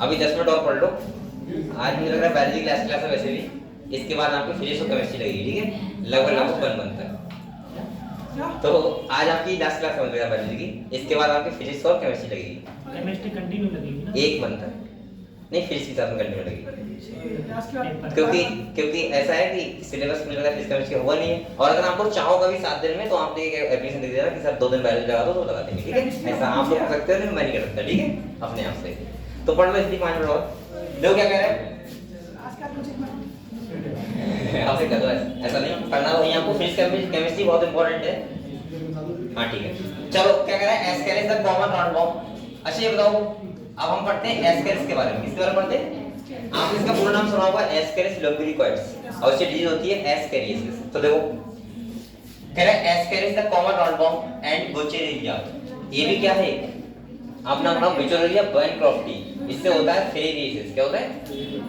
अभी 10 मिनट और पढ़ लो। आज मुझे लग रहा है बायोलॉजी क्लास है वैसे भी, इसके बाद आपकी फिजिक्स और केमिस्ट्री लगेगी, ठीक है, लगभग 1 मंथ तक। तो आज आपकी लास्ट क्लास समझ गया बायोलॉजी की, इसके बाद आपकी फिजिक्स और केमिस्ट्री लगेगी, केमिस्ट्री कंटिन्यू लगेगी ना 1 मंथ तक, नहीं फिजिक्स के साथ में कंटिन्यू लगेगी, क्योंकि ऐसा है कि सिलेबस मुझे लगा फिजिक्स केमिस्ट्री हुआ नहीं है, और अगर आपको चाहो कभी 7 दिन में तो आप एक एप्लीकेशन दे देना कि सर 2 दिन बायोलॉजी लगा दो तो लगा देंगे, ठीक है, ऐसा आप लोग कर सकते हो, नहीं मैं नहीं कर सकता, ठीक है, अपने आप से। तो पढ़ लो इसलिए 5 मिनट और देखो क्या कह रहे हैं, आपसे कर दो ऐसा नहीं पढ़ना हो, यहाँ आपको फिजिक्स केमिस्ट्री बहुत इंपॉर्टेंट है, हाँ ठीक है। चलो क्या कह रहा है, एस्केरिस द कॉमन रॉड बॉम्ब। अच्छा ये बताओ, अब हम पढ़ते हैं एस्केरिस के बारे में, किसके बारे में पढ़ते हैं, आपने इसका पूरा नाम सुना होगा एस्केरिस लम्बरिकोइड्स, और इसकी डिजीज होती है एस्केरियोसिस। तो देखो कह रहा है एस्केरिस द कॉमन रॉड बॉम्ब एंड बुचेरिया, ये भी क्या है, अपना नाम बुचेरिया बैनक्रॉफ्टी, इससे होता है फिलेरियोसिस, क्या होता है,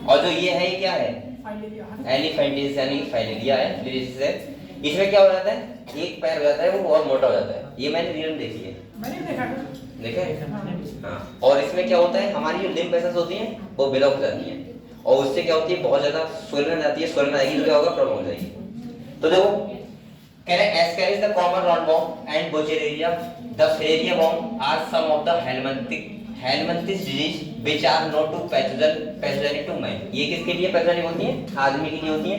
और जो ये है ये क्या है, एलिफेंटिस यानी फाइलेरिया है, फिलेरियोसिस है। इसमें क्या हो जाता है, एक पैर हो जाता है वो बहुत मोटा हो जाता है, ये मैंने रियल में देखी है, मैंने देखा देखा है, हाँ। और इसमें क्या होता है, हमारी जो लिम्फ वेसल्स होती हैं वो ब्लॉक हो जाती हैं, और उससे क्या होती है, बहुत ज्यादा स्वेलन जाती है, स्वेलन आएगी तो क्या होगा, प्रॉब्लम हो जाएगी। तो देखो कह रहे हैं एस्केरिस द कॉमन रॉड बॉम्ब and बुचेरिया the filaria bomb are some of the helminths disease which are not to pathogenic to man. ये किसके लिए पैथोजेनिक होती है, आदमी के लिए होती है।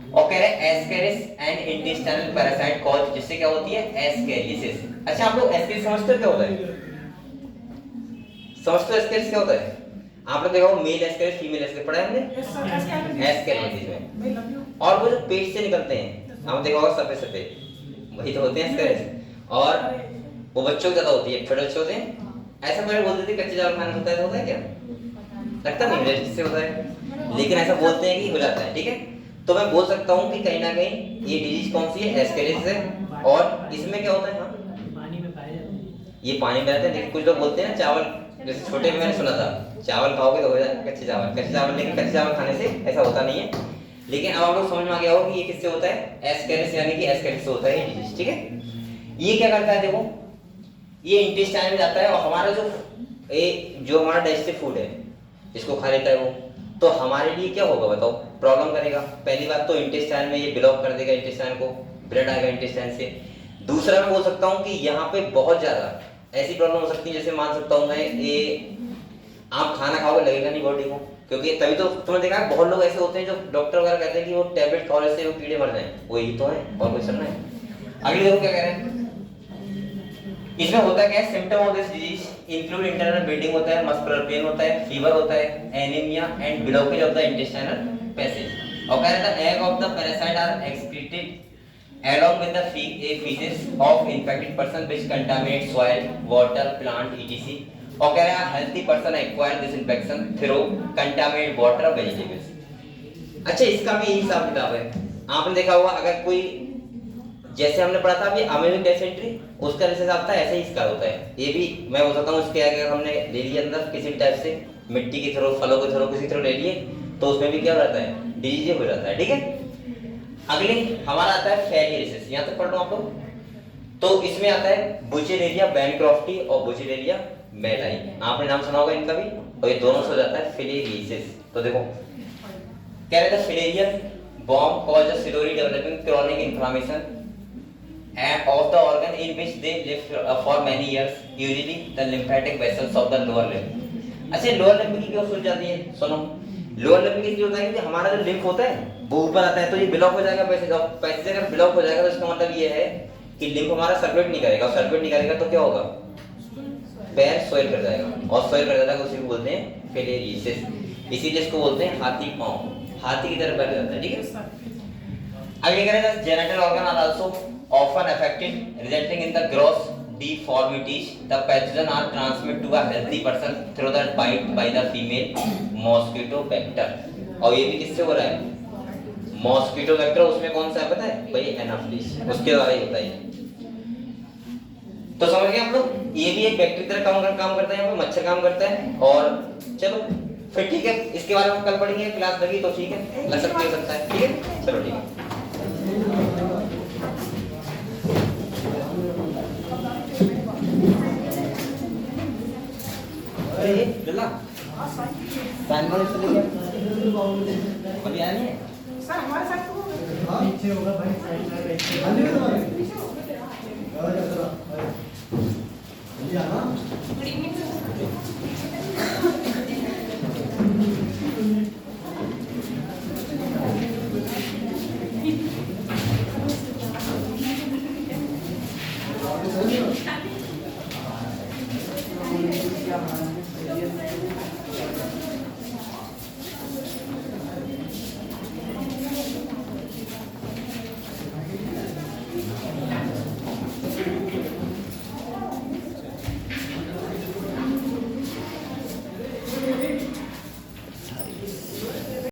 और कह रहे हैं Ascaris and intestinal parasite cause, जिससे क्या होती है, एस्केरियोसिस। अच्छा आप लोग एस्केरिस समझते हो क्या होता है, समझते हो एस्केरिस क्या होता है, आप लोग देखो मेल एस्केरिस फीमेल एस्केरिस पढ़ा है हमने, एस्केरिस में, और वो जो पेट से निकलते हैं आप देखा होगा सफेद सफेद, वही तो होते हैं एस्केरिस, और वो बच्चों की ज्यादा होती है, छोटे बच्चे होते हैं, ऐसा कोई बोलते थे कच्चे चावल खाने होता है, होता है क्या, लगता नहीं मुझे जिससे होता है, लेकिन ऐसा बोलते हैं कि हो जाता है, ठीक है। तो मैं बोल सकता हूँ कि कहीं ना कहीं ये डिजीज कौन सी है, एस्केरिस है, और इसमें क्या होता है, हाँ पानी में पाए जाते हैं, ये पानी में रहते हैं, लेकिन कुछ लोग बोलते हैं ना चावल, जैसे छोटे में मैंने सुना था चावल खाओगे तो हो जाएगा कच्चे चावल, लेकिन कच्चे चावल खाने से ऐसा होता नहीं है। लेकिन अब आप लोग समझ में आ गया हो कि ये किससे होता है, एस्केरिस यानी कि एस्केरिस से होता है ये डिजीज, ठीक है। ये क्या करता है, देखो ये इंटेस्टाइन में जाता है और हमारा जो हमारा डाइजेस्टिव फूड है इसको खा लेता है वो, तो हमारे लिए क्या होगा बताओ, प्रॉब्लम करेगा। पहली बात तो इंटेस्टाइन में ये ब्लॉक कर देगा इंटेस्टाइन को, ब्लड आएगा इंटेस्टाइन से। दूसरा मैं बोल सकता हूँ कि यहाँ पे बहुत ज्यादा ऐसी प्रॉब्लम हो सकती है, जैसे मान सकता हूँ मैं ये आप खाना खाओगे लगेगा नहीं बॉडी को, क्योंकि तभी तो तुमने देखा है बहुत लोग ऐसे होते हैं जो डॉक्टर वगैरह कहते हैं कि वो टैबलेट खाने से वो कीड़े मर जाएं, वही तो है और कुछ नहीं है। अगले देखो क्या कह रहे हैं, इसमें होता क्या है, symptom of this disease include internal bleeding होता है, मस्कुलर पेन होता है, फीवर होता है, anaemia and blockage of the intestinal passage. और कह रहा था egg of the parasite are excreted along with the feces of infected person which contaminate soil, water, plant, etc. और कह रहा है healthy person acquire this infection through contaminated water or vegetables। अच्छा, इसका भी यही हिसाब किताब है। आपने देखा होगा अगर कोई, जैसे हमने पढ़ा था अभी अमीनो डिसेंट्री, उसका जैसे हिसाब था ऐसे ही इसका होता है। ये भी मैं बोल सकता हूँ इसके अगर हमने ले लिया अंदर किसी भी टाइप से मिट्टी के थ्रू, फलों के थ्रू, किसी थ्रू ले लिए तो उसमें भी क्या हो जाता है, डिजीज हो जाता है, ठीक है। अगले हमारा आता है फेलियरिसिस, यहाँ तक पढ़ लो आप लोग। तो इसमें आता है बुचेरेरिया बैनक्रॉफ्टी और बुचेरेरिया मेलाई, आपने नाम सुना होगा इनका भी, और ये दोनों से हो जाता है फिलेरियसिस। तो देखो कह रहे थे फिलेरियन बॉम्ब cause a slowly developing chronic inflammation and of the organ in which they live for many years, usually the lymphatic vessels of the lower limb। अच्छा, लोअर लिम्ब की क्यों सुन जाती है, सुनो। लोअर लिम्ब की होता है कि हमारा जो लिम्फ होता है वो ऊपर आता है, तो ये ब्लॉक हो जाएगा पैसेज, और पैसेज अगर ब्लॉक हो जाएगा तो इसका मतलब ये है कि लिम्फ हमारा सर्कुलेट नहीं करेगा, और सर्कुलेट नहीं करेगा तो क्या होगा, पैर सोइल कर जाएगा, और सोइल कर जाता है उसी को बोलते हैं फिलेरियसिस। इसीलिए इसको बोलते हैं हाथी पांव, हाथी की तरह बैठ जाता है, ठीक है। आगे कह रहे हैं genital organ are also often affected, resulting in the gross deformities. The pathogen are transmitted to a healthy person through the bite by the female mosquito vector। और ये भी किससे हो रहा है, मॉस्किटो वेक्टर। उसमें कौन सा है पता है भाई, एनाफिलिस, उसके द्वारा ही होता है। तो समझ गए आप लोग, ये भी एक बैक्टीरिया तरह काम करता है, यहाँ पे मच्छर काम करता है। और चलो फिर ठीक है, इसके बारे में कल पढ़ेंगे, क्लास लगी तो ठीक है, लग सकती हो सकता है, ठीक है, चलो ठीक है। अरे बिल्ला साइन बोर्ड से लेके अभी आया नहीं है सर, हमारे साथ तो पीछे होगा भाई, साइड में बैठे आना। Good evening sir.